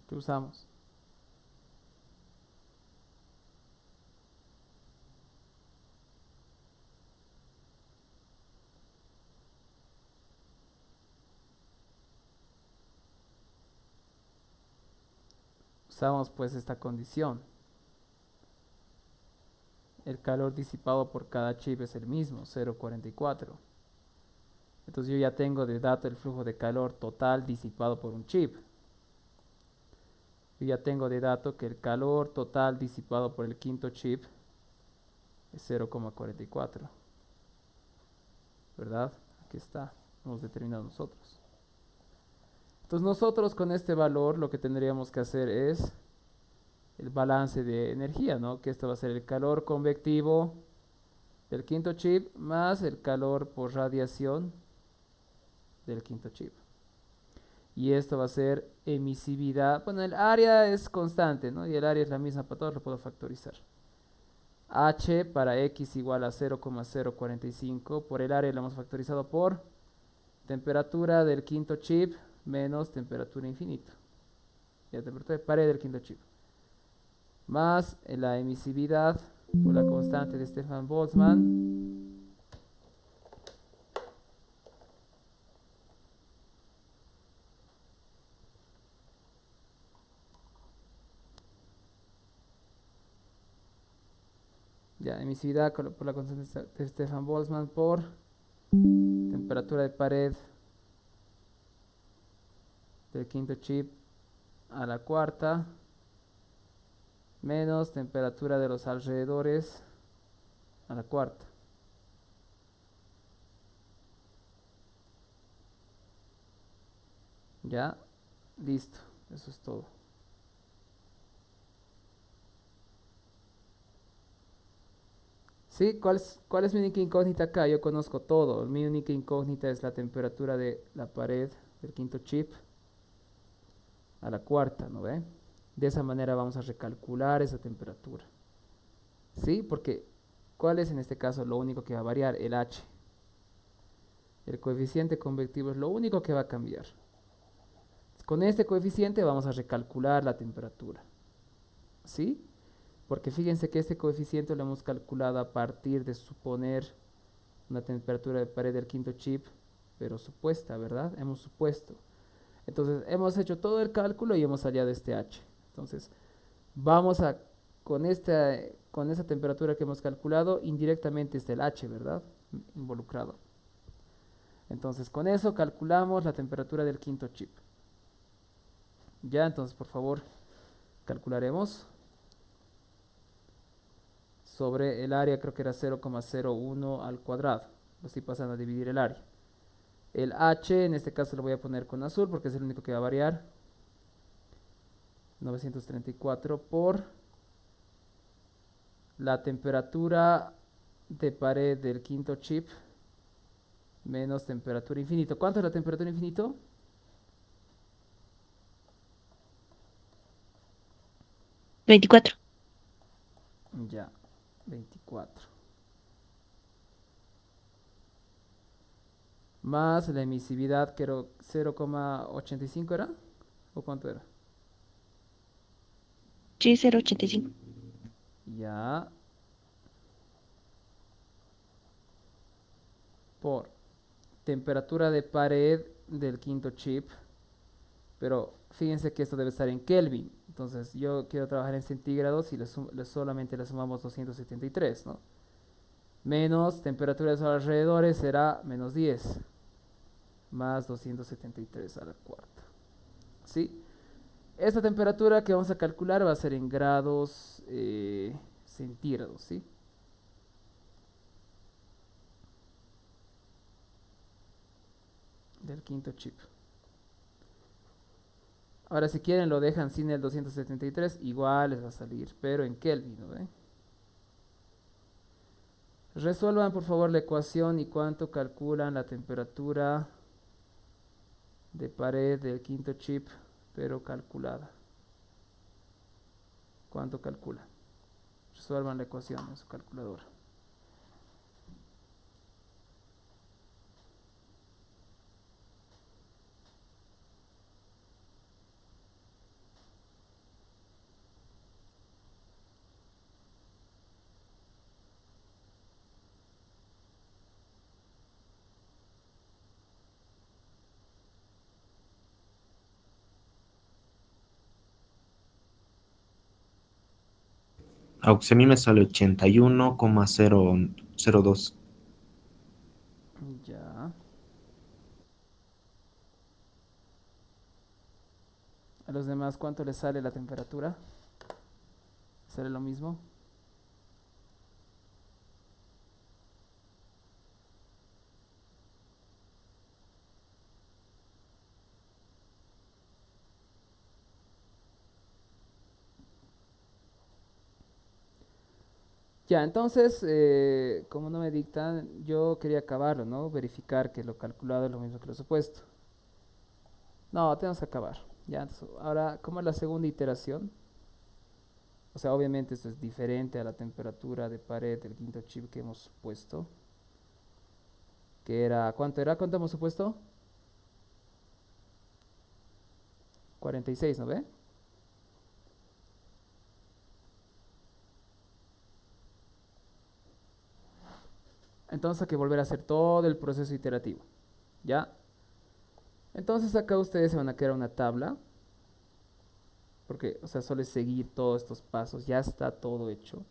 ¿Qué usamos? Usamos pues esta condición. El calor disipado por cada chip es el mismo, 0,44. Entonces yo ya tengo de dato el flujo de calor total disipado por un chip. Yo ya tengo de dato que el calor total disipado por el quinto chip es 0,44. ¿Verdad? Aquí está. Hemos determinado nosotros. Entonces nosotros con este valor lo que tendríamos que hacer es el balance de energía, ¿no? Que esto va a ser el calor convectivo del quinto chip más el calor por radiación del quinto chip. Y esto va a ser emisividad. Bueno, el área es constante, ¿no? Y el área es la misma para todos, lo puedo factorizar. H para X igual a 0,045 por el área lo hemos factorizado por temperatura del quinto chip menos temperatura infinito. La temperatura de pared del quinto chip. Más la emisividad por la constante de Stefan Boltzmann. Ya, emisividad por la constante de Stefan Boltzmann por temperatura de pared del quinto chip a la cuarta menos temperatura de los alrededores a la cuarta. Ya, listo, eso es todo. ¿Sí? ¿Cuál es mi única incógnita acá? Yo conozco todo. Mi única incógnita es la temperatura de la pared del quinto chip a la cuarta, ¿no ve? De esa manera vamos a recalcular esa temperatura. ¿Sí? Porque, ¿cuál es en este caso lo único que va a variar? El H. El coeficiente convectivo es lo único que va a cambiar. Con este coeficiente vamos a recalcular la temperatura. ¿Sí? Porque fíjense que este coeficiente lo hemos calculado a partir de suponer una temperatura de pared del quinto chip, pero supuesta, ¿verdad? Hemos supuesto. Entonces, hemos hecho todo el cálculo y hemos hallado este H. Entonces, vamos a, con esa temperatura que hemos calculado, indirectamente está el H, ¿verdad? Involucrado. Entonces, con eso calculamos la temperatura del quinto chip. Ya, entonces, por favor, calcularemos sobre el área, creo que era 0,01 al cuadrado. Lo estoy pasando a dividir el área. El H, en este caso lo voy a poner con azul porque es el único que va a variar. 934 por la temperatura de pared del quinto chip menos temperatura infinito. ¿Cuánto es la temperatura infinito? ¿24? Ya, 24. Más la emisividad, que era 0,85 era. ¿O cuánto era? Sí, 0,85. Ya, por temperatura de pared del quinto chip. Pero fíjense que esto debe estar en Kelvin. Entonces yo quiero trabajar en centígrados y solamente le sumamos 273, ¿no? Menos temperatura de los alrededores será menos 10. Más 273 a la cuarta. ¿Sí? Esta temperatura que vamos a calcular va a ser en grados centígrados, ¿sí? Del quinto chip. Ahora si quieren lo dejan sin el 273, igual les va a salir, pero en Kelvin, ¿no ven? Resuelvan por favor la ecuación y cuánto calculan la temperatura de pared del quinto chip, pero calculada. ¿Cuánto calcula? Resuelvan la ecuación en su calculadora. Aunque a mí me sale 81,002. Ya. A los demás, ¿cuánto les sale la temperatura? ¿Sale lo mismo? Ya, entonces, como no me dictan, yo quería acabarlo, ¿no? Verificar que lo calculado es lo mismo que lo supuesto. No, tenemos que acabar. Ya, entonces, ahora, ¿cómo es la segunda iteración? O sea, obviamente esto es diferente a la temperatura de pared del quinto chip que hemos supuesto. Que era, ¿cuánto era? ¿Cuánto hemos supuesto? 46, ¿no ve? Entonces hay que volver a hacer todo el proceso iterativo. ¿Ya? Entonces acá ustedes se van a crear una tabla. Porque, o sea, solo es seguir todos estos pasos. Ya está todo hecho.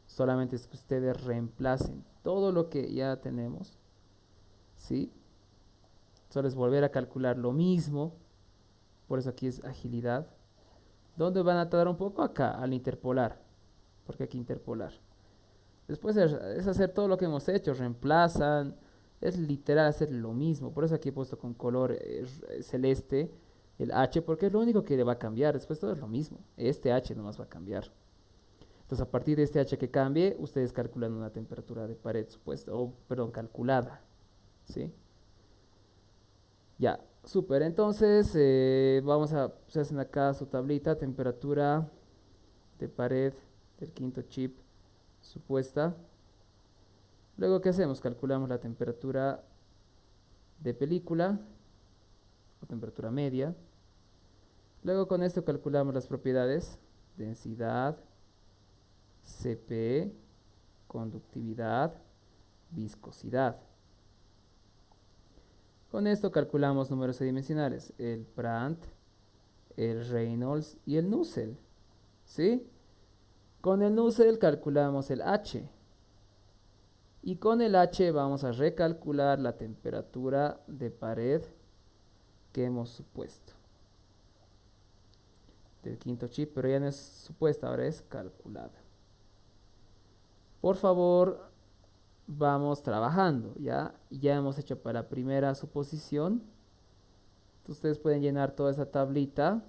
Solamente es que ustedes reemplacen todo lo que ya tenemos. ¿Sí? Solo es volver a calcular lo mismo. Por eso aquí es agilidad. ¿Dónde van a tardar un poco? Acá, al interpolar. Porque hay que interpolar. Después es hacer todo lo que hemos hecho. Reemplazan. Es literal hacer lo mismo. Por eso aquí he puesto con color celeste el H. Porque es lo único que le va a cambiar. Después todo es lo mismo. Este H nomás va a cambiar. Entonces a partir de este H que cambie, ustedes calculan una temperatura de pared supuesta. O, perdón, calculada. ¿Sí? Ya, súper. Entonces, se hacen acá su tablita, temperatura de pared del quinto chip supuesta. Luego, ¿qué hacemos? Calculamos la temperatura de película o temperatura media. Luego, con esto calculamos las propiedades, densidad, CP, conductividad, viscosidad. Con esto calculamos números adimensionales, el Brandt, el Reynolds y el Nusselt. ¿Sí? Con el Nusselt calculamos el H. Y con el H vamos a recalcular la temperatura de pared que hemos supuesto. Del quinto chip, pero ya no es supuesta, ahora es calculada. Por favor, vamos trabajando, ¿ya? Ya hemos hecho para la primera suposición. Entonces, ustedes pueden llenar toda esa tablita.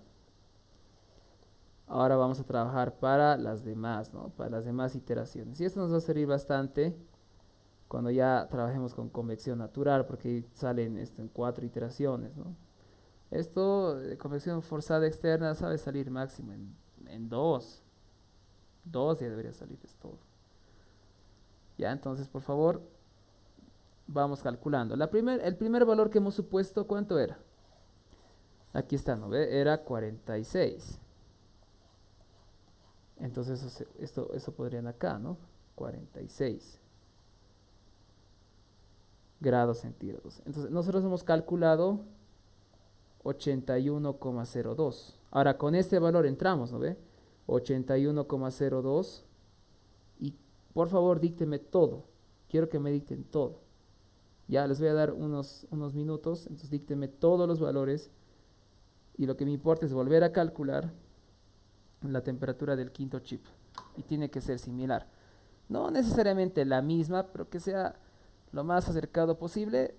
Ahora vamos a trabajar para las demás, ¿no? Para las demás iteraciones. Y esto nos va a servir bastante cuando ya trabajemos con convección natural, porque salen esto en 4 iteraciones, ¿no? Esto de convección forzada externa sabe salir máximo en 2. 2 ya debería salir, es todo. Ya, entonces, por favor, vamos calculando. El primer valor que hemos supuesto, ¿cuánto era? Aquí está, ¿no ve? Era 46. Entonces, eso podrían acá, ¿no? 46 grados centígrados. Entonces, nosotros hemos calculado 81,02. Ahora, con este valor entramos, ¿no ve? 81,02. Y por favor, dícteme todo. Quiero que me dicten todo. Ya les voy a dar unos minutos. Entonces, dícteme todos los valores. Y lo que me importa es volver a calcular la temperatura del quinto chip. Y tiene que ser similar. No necesariamente la misma, pero que sea lo más acercado posible.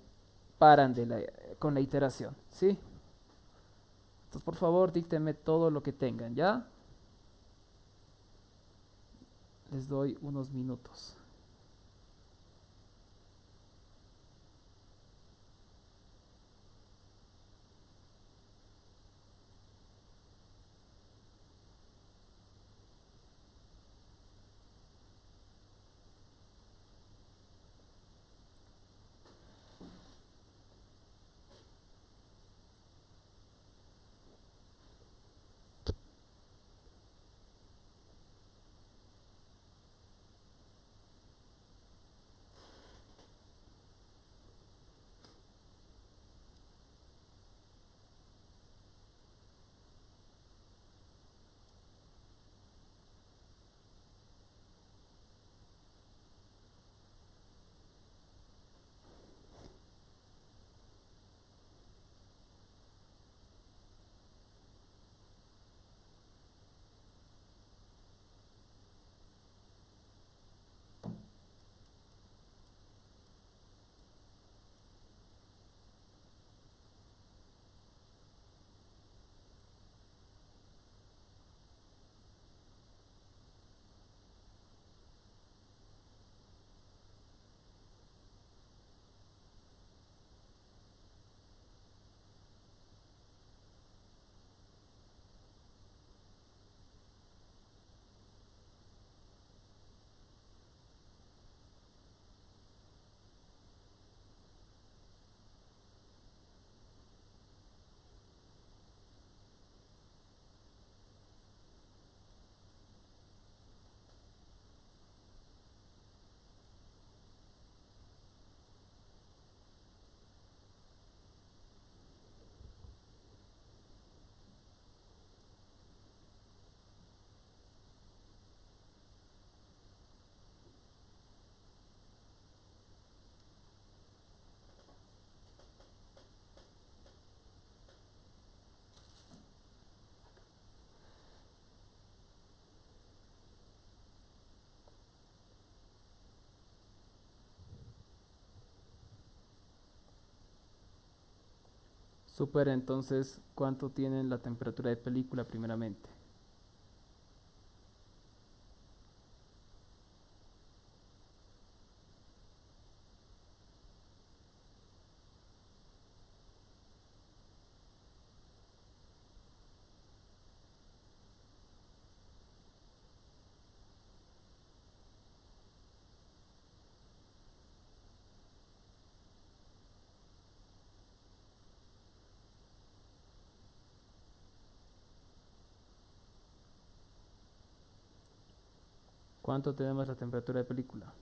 Paran con la iteración, ¿sí? Entonces, por favor, díctenme todo lo que tengan, ¿ya? Les doy unos minutos. Súper, entonces, ¿cuánto tienen la temperatura de película primeramente? ¿Cuánto tenemos la temperatura de película?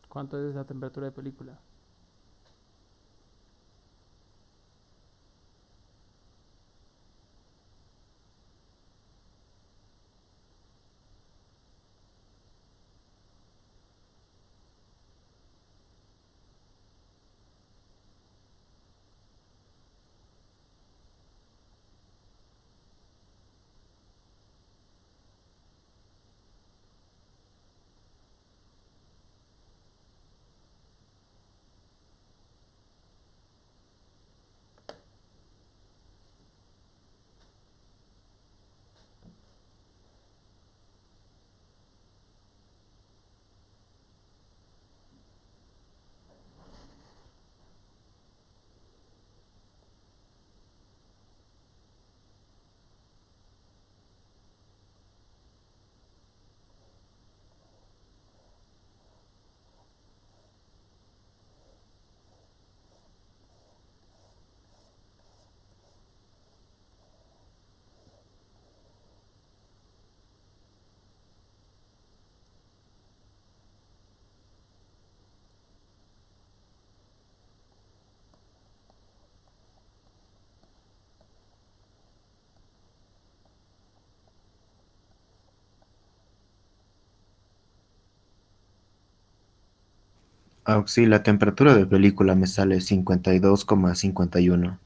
¿Cuánto es la temperatura de película? Ah, sí, la temperatura de película me sale 52,51.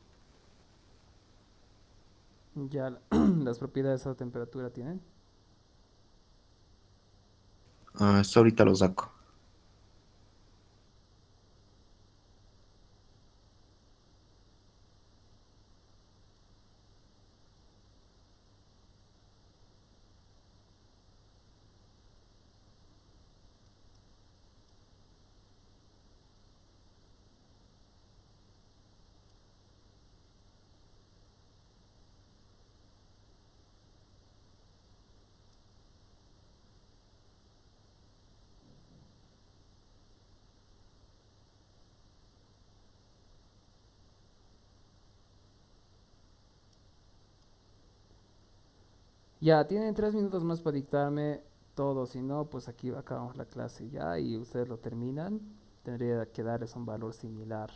Ya las propiedades a temperatura tienen. Ah, esto ahorita lo saco. Ya, tienen 3 minutos más para dictarme todo, si no, pues aquí acabamos la clase ya y ustedes lo terminan. Tendría que darles un valor similar,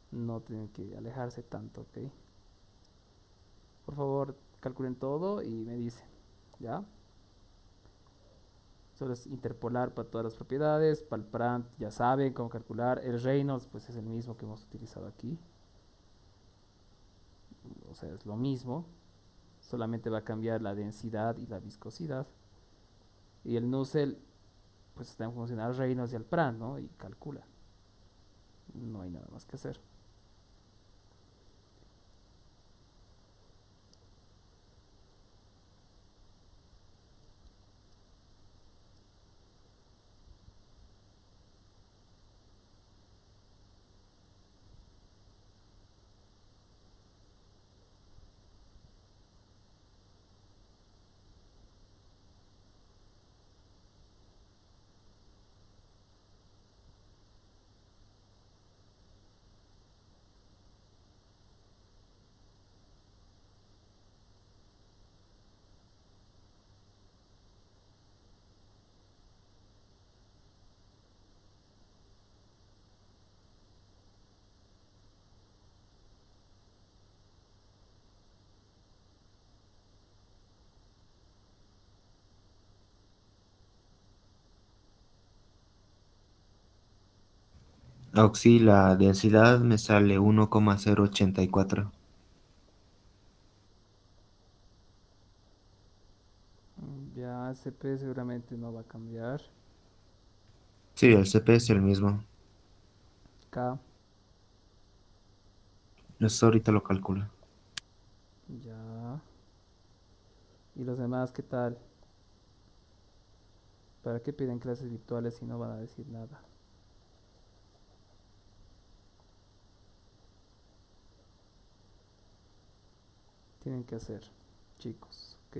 no tienen que alejarse tanto, ¿ok? Por favor, calculen todo y me dicen, ¿ya? Solo es interpolar para todas las propiedades, para el Prant ya saben cómo calcular, el Reynolds pues es el mismo que hemos utilizado aquí, o sea, es lo mismo, solamente va a cambiar la densidad y la viscosidad. Y el Nusselt pues está en función al Reynolds y al Prant, ¿no? Y calcula. No hay nada más que hacer. Auxi, la densidad me sale 1,084. Ya CP seguramente no va a cambiar. Sí, el CP es el mismo. K, Eso ahorita lo calculo. ya. ¿Y los demás qué tal? ¿Para qué piden clases virtuales si no van a decir nada? Tienen que hacer, chicos, ¿ok?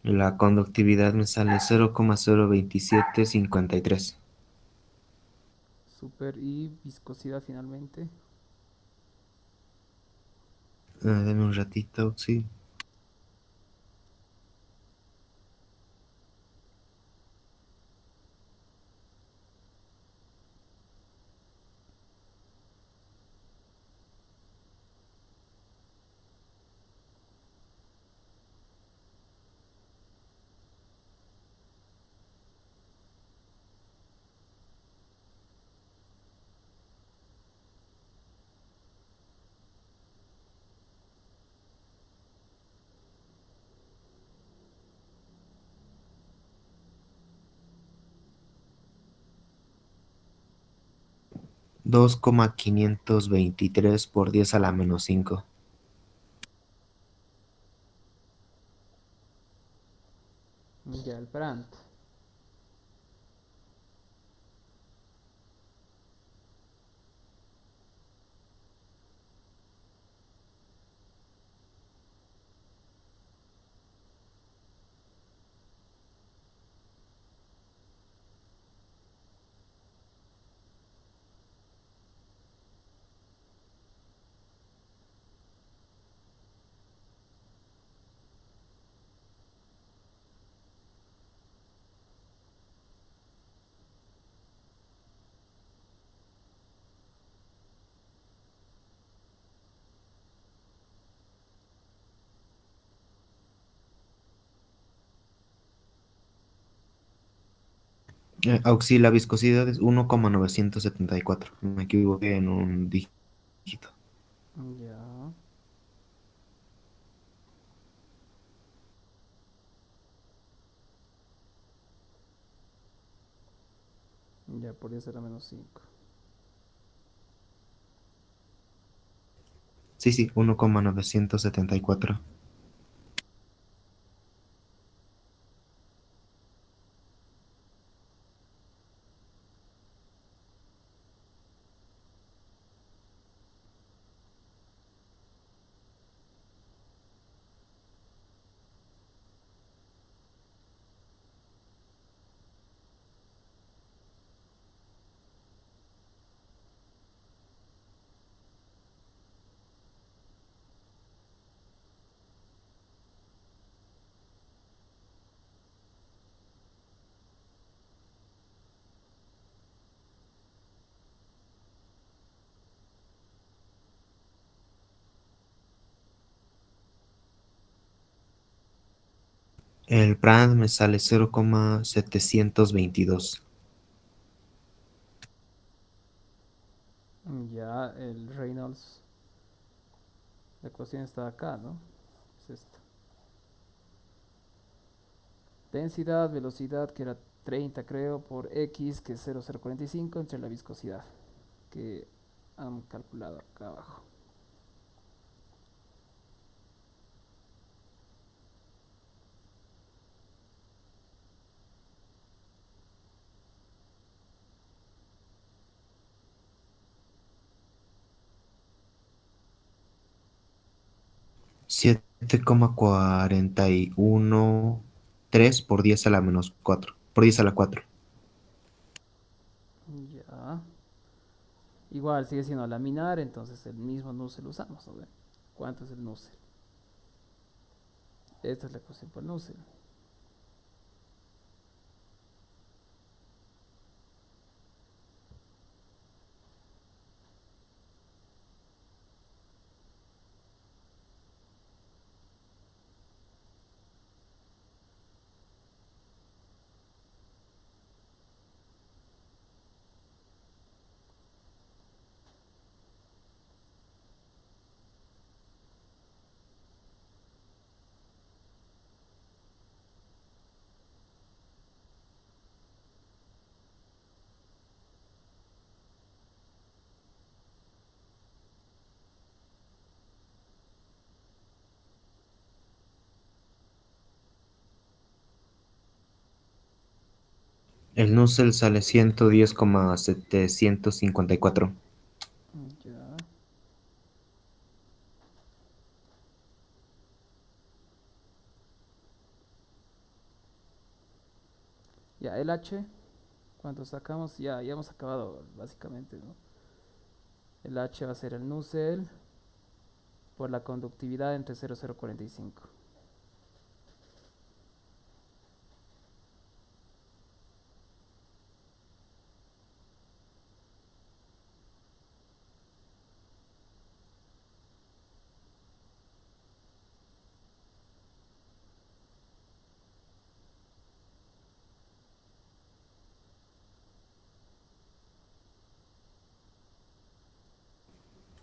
La conductividad me sale 0,02753. Super. Y viscosidad finalmente. Deme un ratito, sí. Dos coma 523 por 10 a la menos 5. Ya el Brandt. Auxi, la viscosidad es 1,974. Me equivoqué en un dígito. Ya. Ya podría ser a menos 5. Sí, sí, 1,974. El brand me sale 0,722. Ya el Reynolds. La ecuación está acá, ¿no? Es esta. Densidad, velocidad, que era 30 creo, por X, que es 0,045, entre la viscosidad, que han calculado acá abajo. Siete coma 41,3 por 10 a la menos 4. Por 10 a la 4. Ya. Igual sigue siendo laminar, entonces el mismo Nusselt usamos, ¿no? ¿Cuánto es el Nusselt? Esta es la ecuación por Nusselt. El Nusselt sale 110,754. Ya. Ya, el H, cuando sacamos, ya hemos acabado básicamente, ¿no? El H va a ser el Nusselt por la conductividad entre 0,045.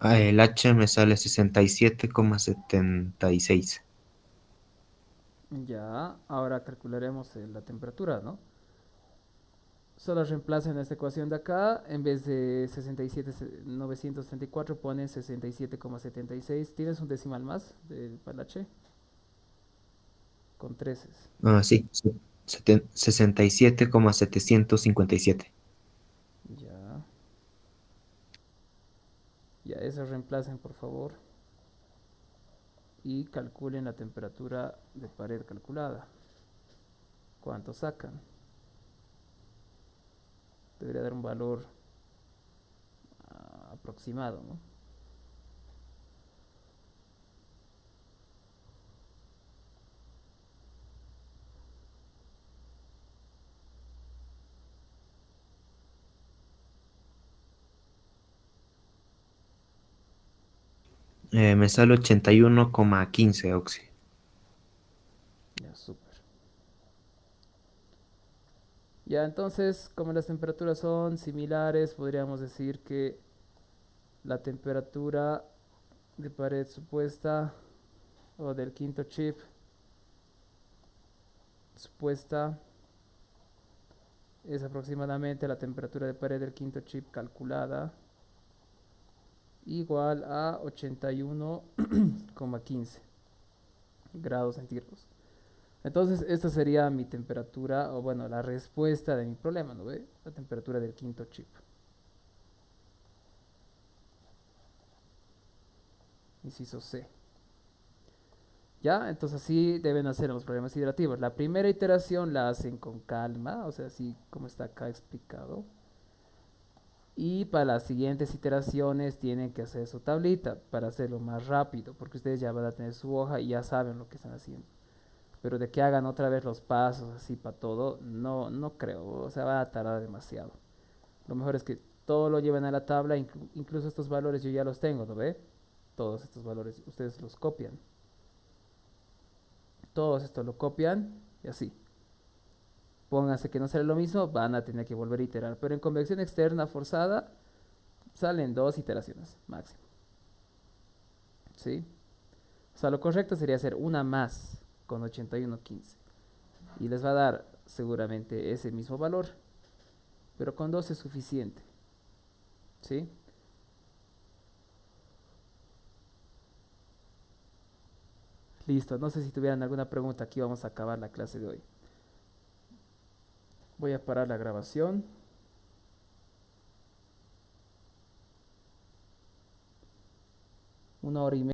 El H me sale 67,76. Ya, ahora calcularemos la temperatura, ¿no? Solo reemplacen esta ecuación de acá, en vez de 67,934 ponen 67,76. ¿Tienes un decimal más para el H? Con 13. Ah, sí, 67,757. Ya, ya eso reemplacen por favor y calculen la temperatura de pared calculada. ¿Cuánto sacan? Debería dar un valor aproximado, ¿no? Me sale 81,15, Oxy. Ya, súper. Ya, entonces, como las temperaturas son similares, podríamos decir que la temperatura de pared supuesta o del quinto chip supuesta es aproximadamente la temperatura de pared del quinto chip calculada igual a 81,15 grados centígrados. Entonces, esta sería mi temperatura, o bueno, la respuesta de mi problema, ¿no ve? La temperatura del quinto chip. Inciso C. ¿Ya? Entonces así deben hacer los problemas iterativos. La primera iteración la hacen con calma, o sea, así como está acá explicado. Y para las siguientes iteraciones tienen que hacer su tablita para hacerlo más rápido, porque ustedes ya van a tener su hoja y ya saben lo que están haciendo. Pero de que hagan otra vez los pasos así para todo, no creo, o sea, va a tardar demasiado. Lo mejor es que todo lo lleven a la tabla, incluso estos valores yo ya los tengo, ¿no ve? Todos estos valores ustedes los copian. Todos estos lo copian y así. Pónganse que no sale lo mismo, van a tener que volver a iterar. Pero en convección externa forzada salen dos iteraciones máximo. ¿Sí? O sea, lo correcto sería hacer una más con 81,15. Y les va a dar seguramente ese mismo valor. Pero con dos es suficiente. ¿Sí? Listo. No sé si tuvieran alguna pregunta. Aquí vamos a acabar la clase de hoy. Voy a parar la grabación. 1 hora y media.